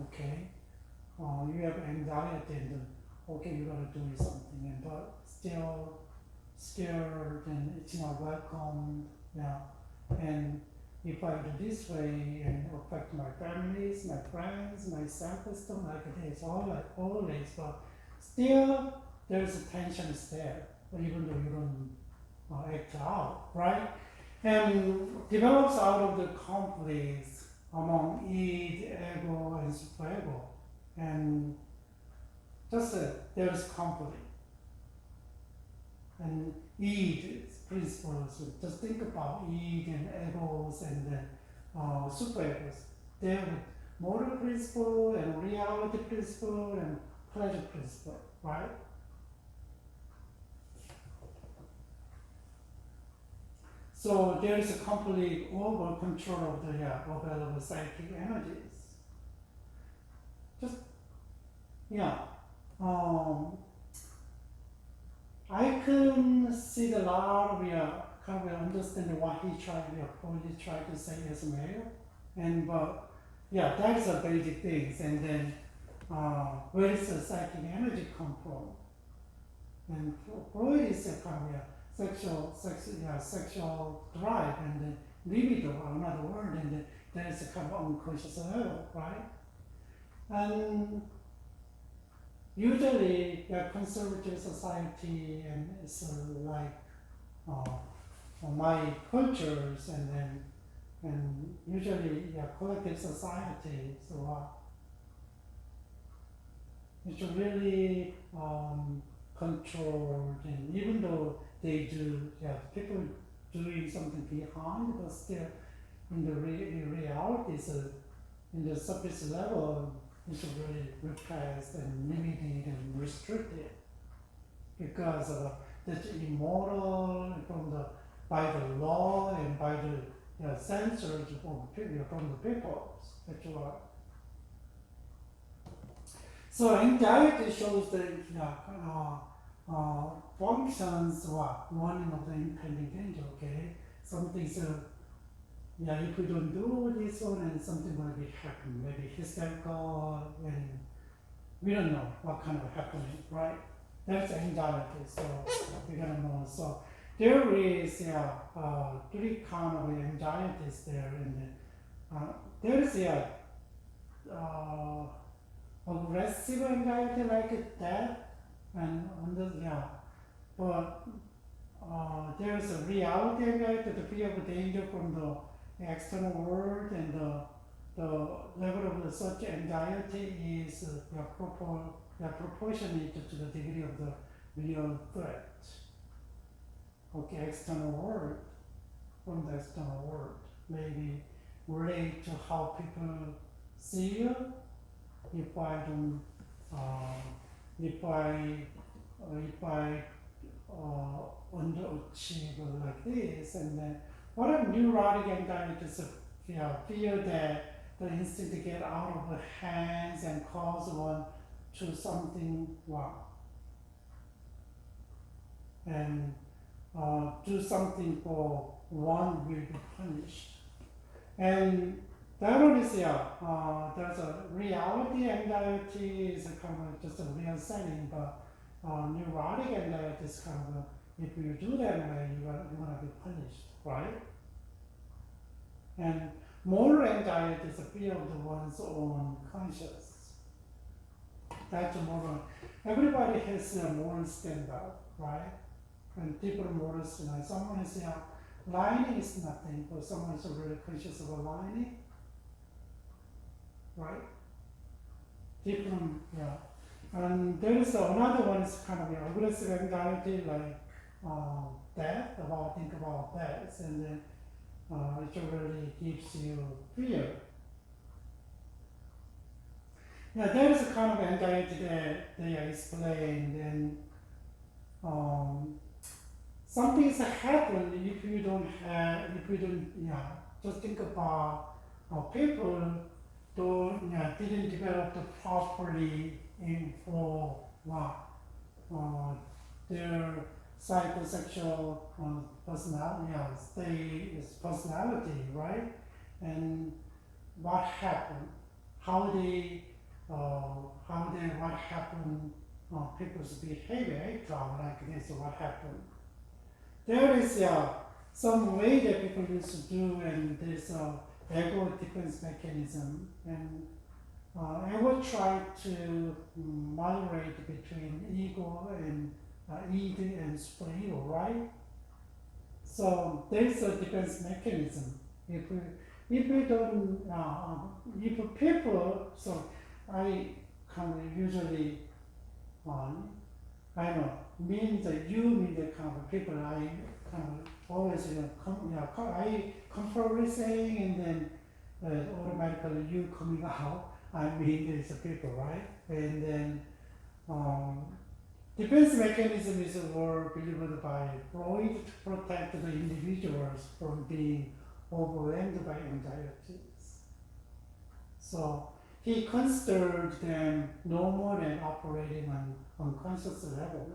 Okay, you have anxiety, and then, okay, you gotta do something, and but still scared, and it's not welcome. And if I do this way, and affect my families, my friends, my self-esteem, like this, always, but still there's a tension is there, even though you don't act out, right? And develops out of the conflicts among id, ego, and superego. And just there's conflict. And id principles, just think about id and egos and superegos. They have moral principle, and reality principle, and pleasure principle, right? So there is a complete over control of the available psychic energies. Just I can see a lot of kind of understand what he tried to say as well, and but that is a basic things, and then where does the psychic energy come from? And Freud is a kind of sexual drive and libido, another word, and there is a kind of unconscious level, right? And usually, conservative society and it's like my cultures and usually collective society. So it's really controlled, and even though they do, people doing something behind, but still in the reality, so in the surface level, it's really repressed and limited and restricted because that's immoral by the law and by the censors from the people. That's why. So anxiety shows the functions warning of the impending danger. Okay, something's if we don't do this one, and something will be happening, maybe hysterical, and we don't know what kind of happening, right? That's anxiety. So we gotta know. So there is three kind of anxieties there, and there is aggressive anxiety like that, and but there's a reality anxiety, the fear of danger from the external world, and the level of such anxiety is proportionate to the degree of the real threat. Okay, external world, from the external world, maybe relate to how people see you. If I don't, if I underachieve like this, and then what are neurotic anxieties? Fear that the instinct to get out of the hands and cause one to something wrong, and do something for one will be punished. And that one is there's a reality anxiety is a kind of just a real setting, but neurotic anxiety is kind of if you do that way, you're gonna be punished, right? And moral anxiety is a fear of the one's own conscience. That's moral. Everybody has a moral standard, right? And different moral standard. Someone is lying is nothing, but someone is really conscious of lying, right? Different, And there is another one is kind of aggressive anxiety, like death, think about death, and then it really gives you fear. There is a kind of anxiety that they explained, and something is happened if you don't, just think about people didn't develop properly for their psychosexual personality, right? And what happened? What happened? People's behavior, like this. What happened? There is some way that people used to do, and there's ego defense mechanism, and ego try to moderate between ego and id and superego, right? So there's a defense mechanism. If we don't, if people, so I kind of usually, I know, means that you mean the kind of people I kind of always, I comfortably saying, and then automatically you coming out, I mean these people, right? And then defense mechanism is a word believed by Freud to protect the individuals from being overwhelmed by anxieties. So he considered them normal and operating on unconscious level.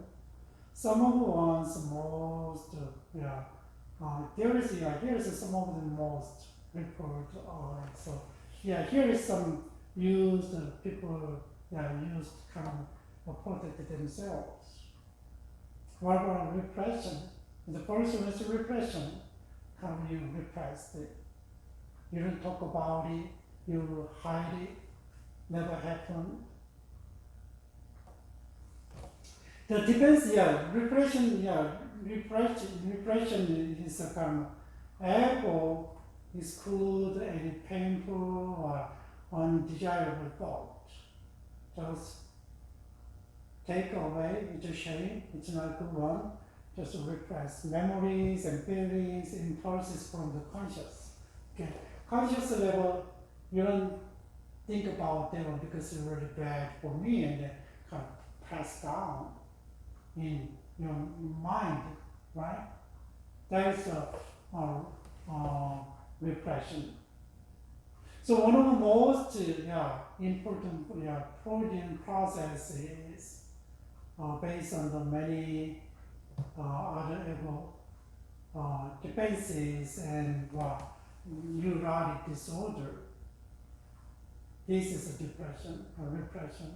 Some of the ones most, here is some of the most report. So here is some used people used kind of protect themselves. What about repression? The first one is repression. How you repress it. You don't talk about it, you hide it, never happened. The defense, repression is a kind of ever exclude any painful or undesirable thought. Just take away, it's a shame, it's not a good one. Just repress memories and feelings, impulses from the conscious. Okay, conscious level, you don't think about them because it's really bad for me, and then kind of press down in your mind, right? That is repression. So one of the most important protein processes based on the many other defenses and neurotic disorder. This is a depression, a repression.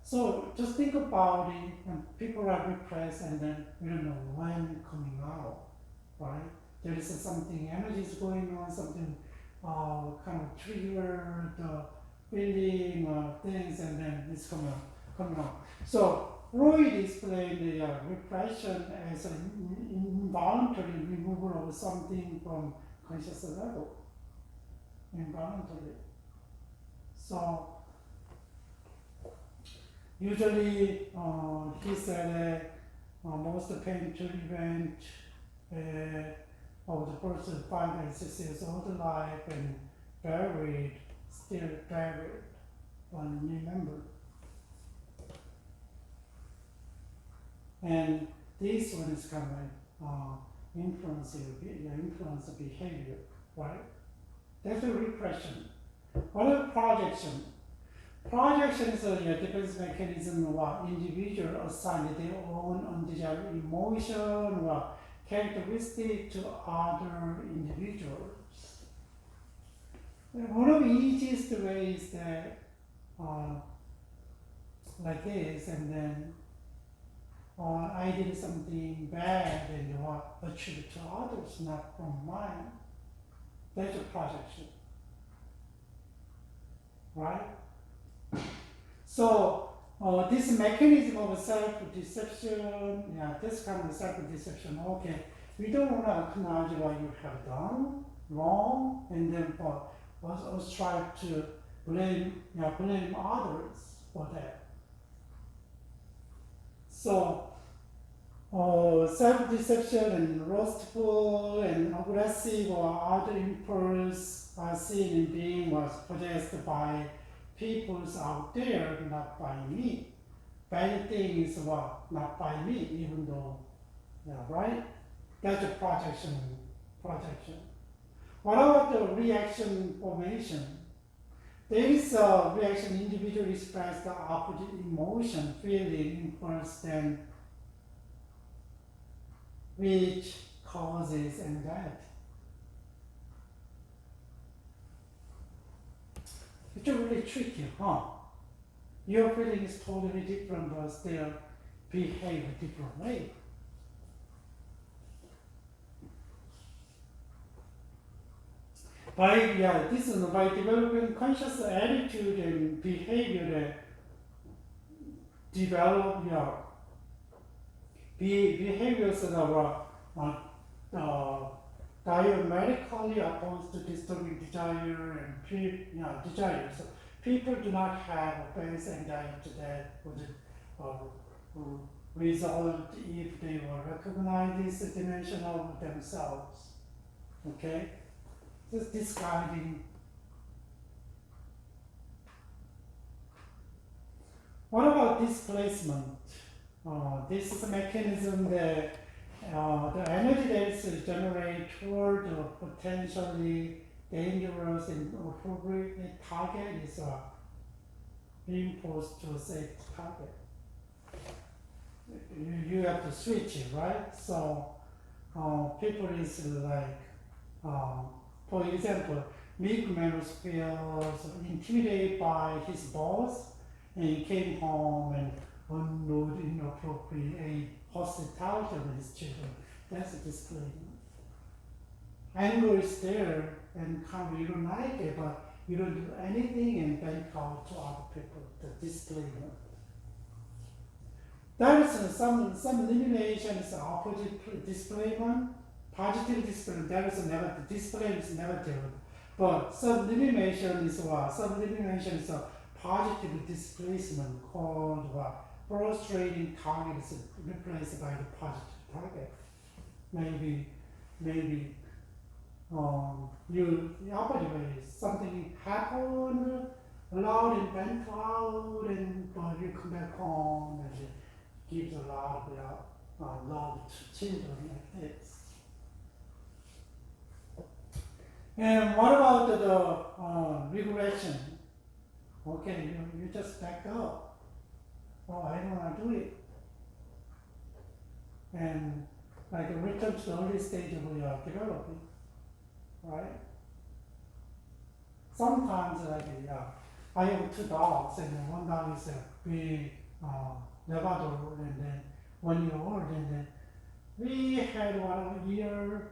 So just think about it, when people are repressed and then we don't know when coming out, right? There is something, energy is going on, something kind of trigger the feeling or things, and then it's coming out. So Freud explained the repression as an involuntary removal of something from conscious level, involuntary. So usually, he said most painful event of the person 5 and 6 years old life and still buried, remember. And this one is kind of influence behavior, right? That's a repression. What is projection? Projection is a defense mechanism where individuals assign their own undesirable emotion or characteristic to other individuals. One of the easiest ways that like this, and then I did something bad and attribute to others, not from mine. That's a projection, right? So this mechanism of self-deception, this kind of self-deception, okay, we don't want to acknowledge what you have done wrong, and then us try to blame others for that. So self-deception and lustful and aggressive or other impulse are seen in being was possessed by peoples out there, not by me. Bad things were not by me, even though, right? That's a projection. What about the reaction formation? There is a reaction individually express the opposite emotion, feeling, impulse, then which causes anxiety. It's really tricky, huh? Your feeling is totally different, but still behave a different way. By developing conscious attitude and behavior that develop behaviors that are diametrically opposed to disturbing desire and desire. So people do not have a base anxiety that would result if they will recognize this dimension of themselves. Okay? Just discarding. What about displacement? This is a mechanism that the energy that is generated toward the potentially dangerous and appropriate target is being posed to a safe target. You have to switch it, right? So people is like, for example, Mick Manus feels intimidated by his boss, and he came home and unruly, inappropriate hospitality of his children. That's a disclaimer. Anger is there and kind of you don't like it, but you don't do anything and vent out to other people. The disclaimer. There is some elimination is opposite displacement, positive displacement. There is a negative displacement is negative, but sublimation is what? Sublimation is a positive displacement called what? Frustrating target is replaced by the positive target. Maybe you the opposite way. Something happened, loud and vent out, and but you come back home and gives a lot of love to children like this. And what about the regression? Okay, you just back up. Oh, I don't want to do it. And like a return to the early stage of your developing, right? Sometimes like I have two dogs, and one dog is a big Labrador, and then 1 year old, and then we had 1 year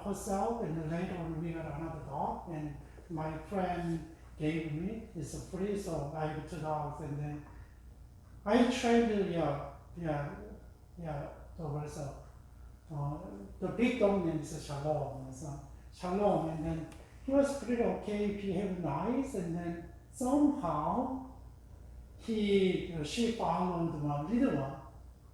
herself, and then later on we got another dog, and my friend gave me, it's free, so I have two dogs, and then I trained the big dog name is Shalom, so Shalom, and then he was pretty okay, behaved nice, and then somehow she followed one little one.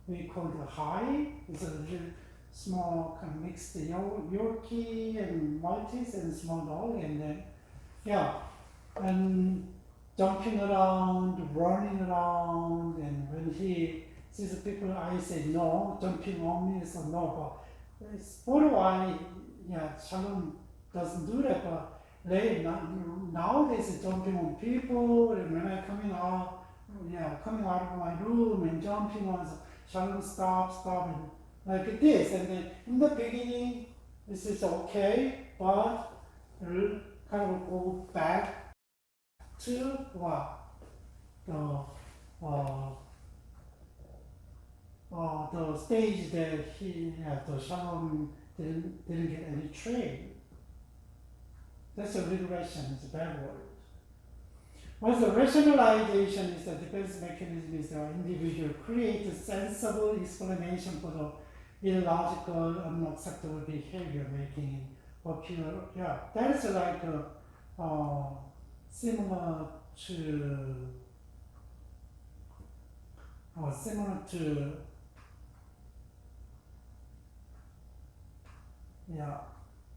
We called it High. It's a little small kind of mixed Yorkie and Maltese and small dog, and then and jumping around, running around, and when he sees people, I say no, jumping on me, so no. But for a while, Shalom doesn't do that, but nowadays jumping on people, and when I coming out of my room and jumping on, so Shalom stop, and like this. And then in the beginning, this is okay, but kind of go back to what? The stage that the Shalom didn't get any trade. That's a regression, it's a bad word. Once the rationalization is the defense mechanism is the individual creates a sensible explanation for the illogical, unacceptable behavior making appear. That is like similar to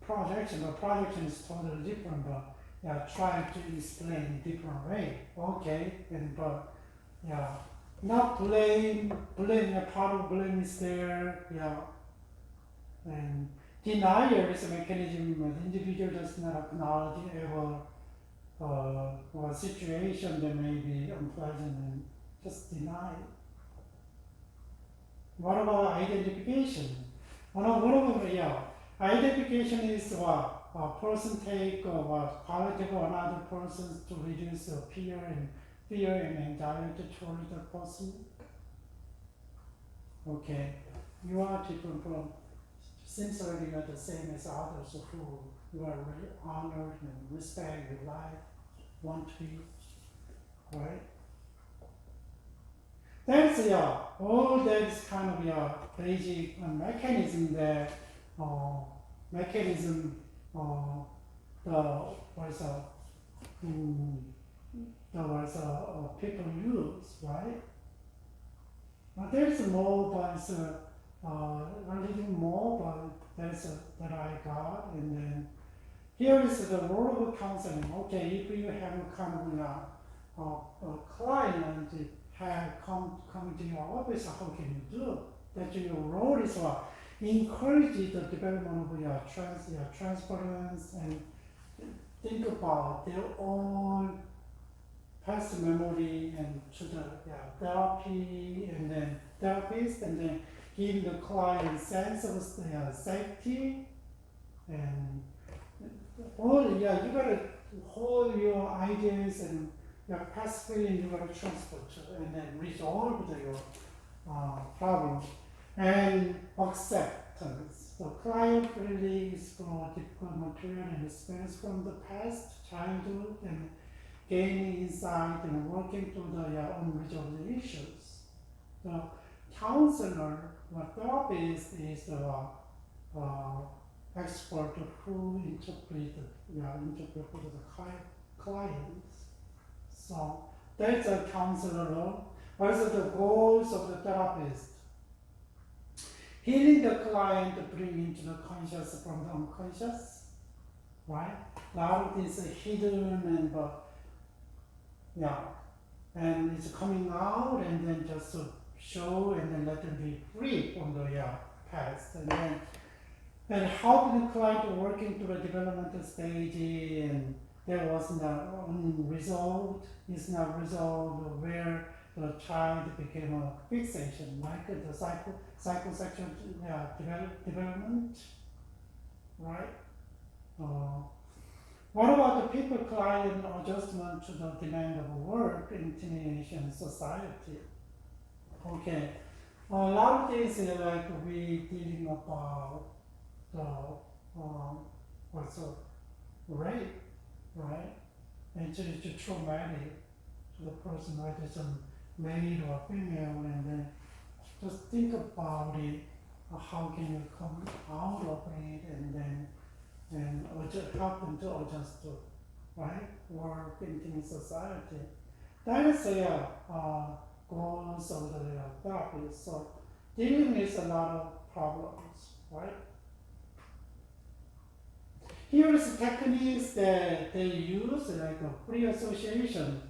projection, but projection is totally different, but trying to explain different way. Okay, and but not blame a part of blame is there, and denial is a mechanism the individual does not acknowledge ever or a situation that may be unpleasant and just deny it. What about identification? Identification is what a person take quality of another person to reduce fear and anxiety toward the person. Okay, you are different from, seems like you are the same as others who you are really honored and respect your life, want to be, right? That's all that is kind of basic mechanism that people use, right? Now there's more, but it's a little more, but that I got, and then here is the role of counseling. Okay, if you have a kind of a client have come to your office, how can you do? That your role is what? Encourage the development of your transference and think about their own past memory and to the therapy and then therapist, and then give the client sense of safety and all. You gotta hold your ideas and passively individual transport and then resolve your problem and acceptance. The client really explore difficult material and experience from the past, childhood, and gaining insight and working through the unresolved issues. The counselor or therapist is the expert who interpret for the clients. So that's a counselor. Also the goals of the therapist. Healing the client to bring into the conscious from the unconscious, right? A lot of things are hidden and and it's coming out and then just to show and then let them be free from the past and helping the client working through the developmental stage and there was not unresolved, is not resolved where the child became a fixation, like the psychosexual development, right? What about the people client adjustment to the demand of work, intimidation, society? Okay, a lot of things like we dealing about the also rape, right? And it's traumatic to the person, whether it's a male or female, and then just think about it. How can you come out of it, and then help them to adjust to, right? Work in society. That is a goals of the therapy. So dealing with a lot of problems, right? Here is techniques that they use, like a free association.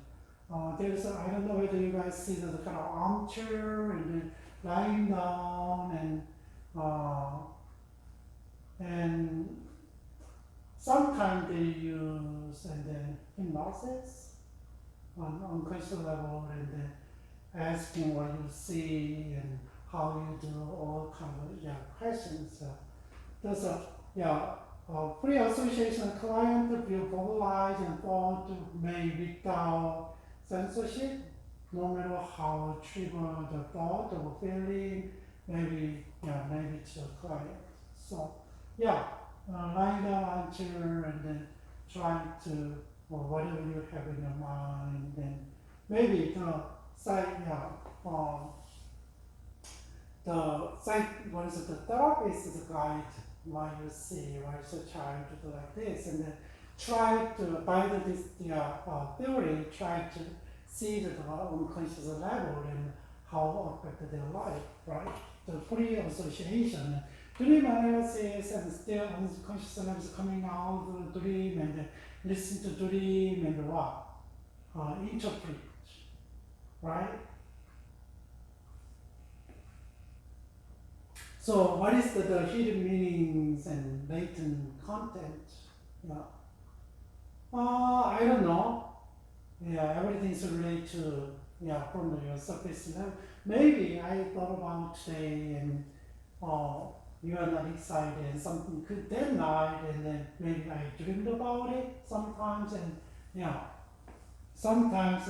There's I don't know whether you guys see the kind of armchair and then lying down and sometimes they use and then hypnosis on unconscious level and then asking what you see and how you do all kind of questions. There's free association client will verbalize and thought may without censorship, no matter how trigger the thought or feeling, maybe to the client. So lying down on chair and then trying to or whatever you have in your mind, and maybe the what is it, the therapist is a guide why you see, why is a child to do like this, and then try to, by this theory, try to see the unconscious level and how affected their life, right? The free association, dream analysis, and still unconscious level is coming out of the dream, and listen to dream, and interpret, right? So what is the hidden meanings and latent content? I don't know. Everything's related to from the surface level. Maybe I thought about today and you are not excited and something could that night and then maybe I dreamed about it sometimes and sometimes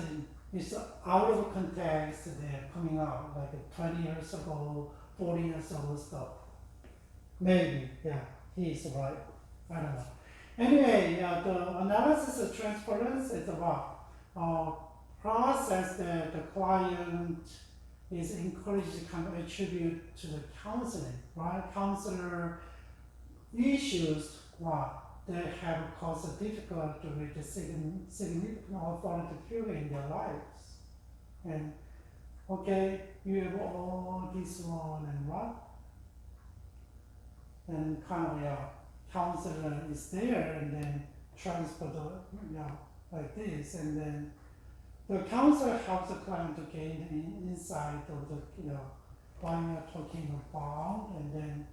it's out of context they're coming out like 20 years ago, 40 years ago stuff. Maybe, he's right. I don't know. Anyway, the analysis of transference is about process that the client is encouraged to kind of attribute to the counseling, right? Counselor issues that have caused difficulty with the significant authority figure in their lives. And okay, you have all this one and what? And kind of counselor is there and then transfer the like this and then the counselor helps the client to gain the insight of the what we are talking about and then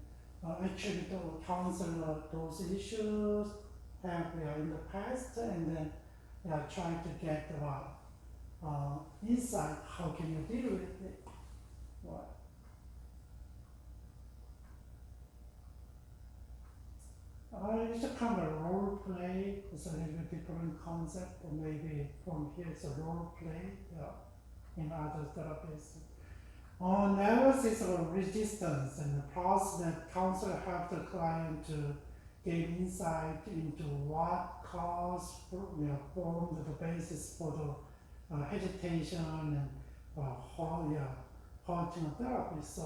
attribute the counselor those issues have in the past and then try to get the insight how can you deal with it. It's a kind of role play. It's a little bit different concept, or maybe from here it's a role play. In other therapies. Analysis of resistance and the process that counselor help the client to gain insight into what caused, formed the basis for the hesitation and halting therapy. So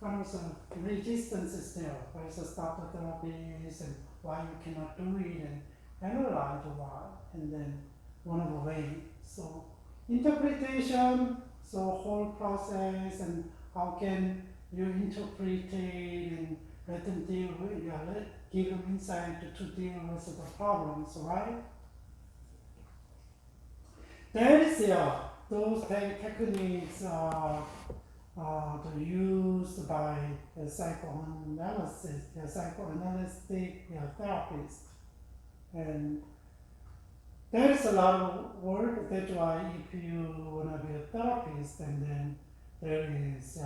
kind of some resistance is there. Why is the start the therapies and why you cannot do it and analyze why and then one of the way. So interpretation, so whole process and how can you interpret it and let them deal with, give them insight to deal with the problems, right? There is, those techniques are used by a psychoanalysis, a psychoanalytic therapist. And there is a lot of work. That's why if you want to be a therapist, and then there is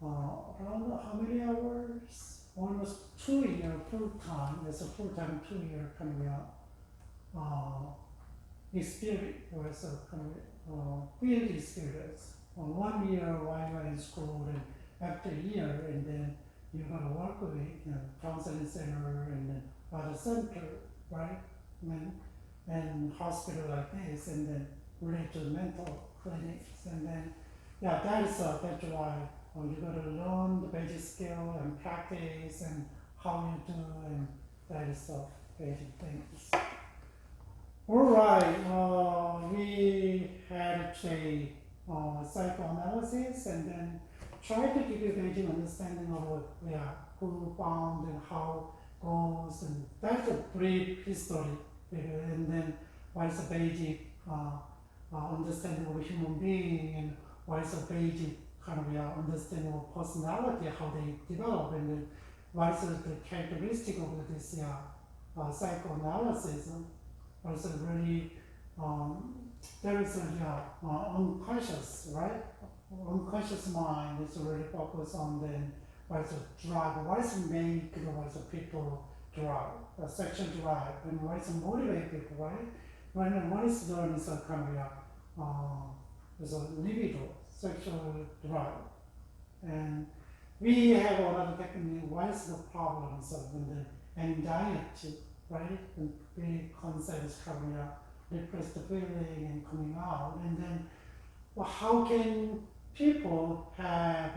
around how many hours? Almost 2 year full time. There's a full time 2 year coming out. Experience, was a kind of field experience. 1 year while you're in school, and after a year, and then you're gonna work with counseling center and then other center, right? And hospital like this, and then related to mental clinics, and then that's why you gotta learn the basic skill and practice and how you do, and that is basic things. All right, we had a psychoanalysis, and then try to give you a basic understanding of who found and how goes, and that's a brief history. And then what is the basic understanding of a human being, and what is the basic kind of understanding of personality, how they develop, and then what is the characteristic of this psychoanalysis. Also really, there is unconscious, right? Unconscious mind is really focused on then what is a drive, what is make what is a people drive, a sexual drive, and what is motivate people, right? When one is learning is a kind of is a libido, sexual drive, and we have another technique. What is the problem? So when the anxiety, right? And big concept is coming out, repressed feeling and coming out, and then how can people have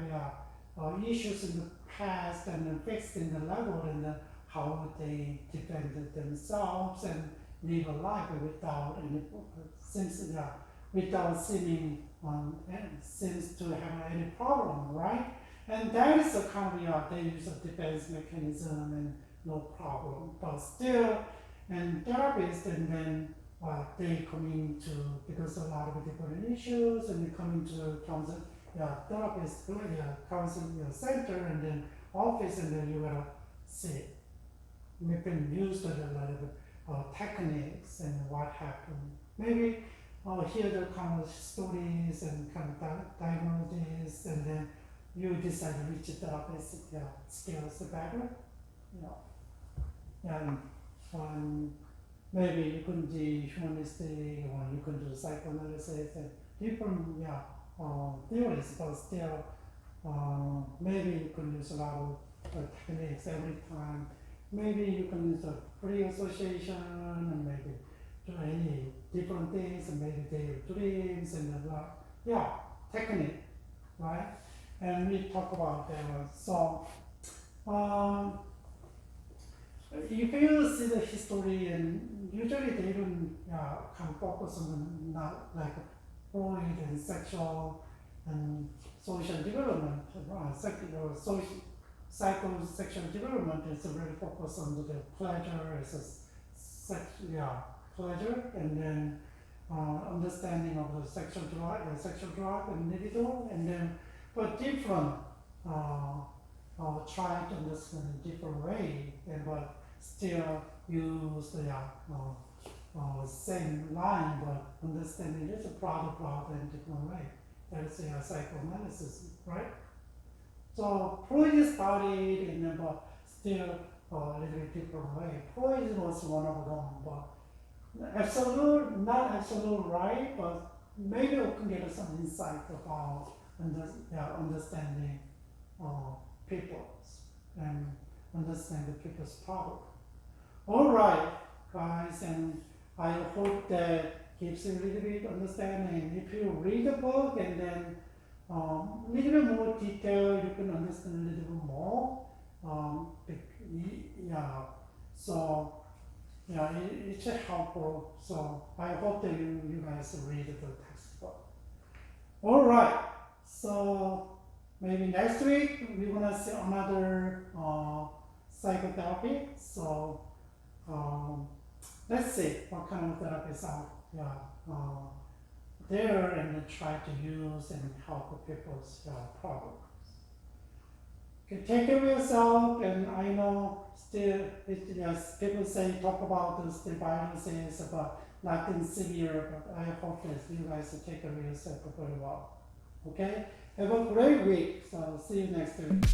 issues in the past and then fixed in the level, and then how they defend themselves and live a life without any without seeming seems to have any problem, right? And that is a kind of they use a defense mechanism and no problem, but still, and therapists, and then they come into, because a lot of different issues, and they come into counsel, therapist, counseling center, and then office, and then you gotta see, we can use a lot of techniques and what happened. Maybe hear the kind of stories and kind of diagnoses, and then you decide which therapist skills better. And maybe you can do humanistic, or you can do psychoanalysis, and different theories, but still maybe you can use a lot of techniques every time. Maybe you can use a free association, and maybe do any different things, and maybe daily dreams, and technique, right? And we talk about that. So if you see the history, and usually they don't kind of focus on not like Freud and sexual and social development, social psychosexual development is really focused on the pleasure as a pleasure, and then understanding of the sexual drive and libido, and then but different try to understand in different way, and but still use the same line, but understanding it's a product in different way. That's psychoanalysis, right? So Freud studied, and but still a little bit different way. Poison was one of them, but absolute, not absolute right, but maybe we can get some insight about understanding people and understand the people's problem. All right, guys, and I hope that gives you a little bit understanding. If you read the book and then a little bit more detail, you can understand a little bit more. Yeah, so yeah, it's helpful. So I hope that you guys read the textbook. All right, so maybe next week we're gonna see another psychotherapy. So let's see what kind of therapies are there and try to use and help people's problems. Okay, take care of yourself, and I know still, yes, people say talk about the viruses, but nothing severe, but I hope that you guys take care of yourself very well. Okay? Have a great week, so see you next week.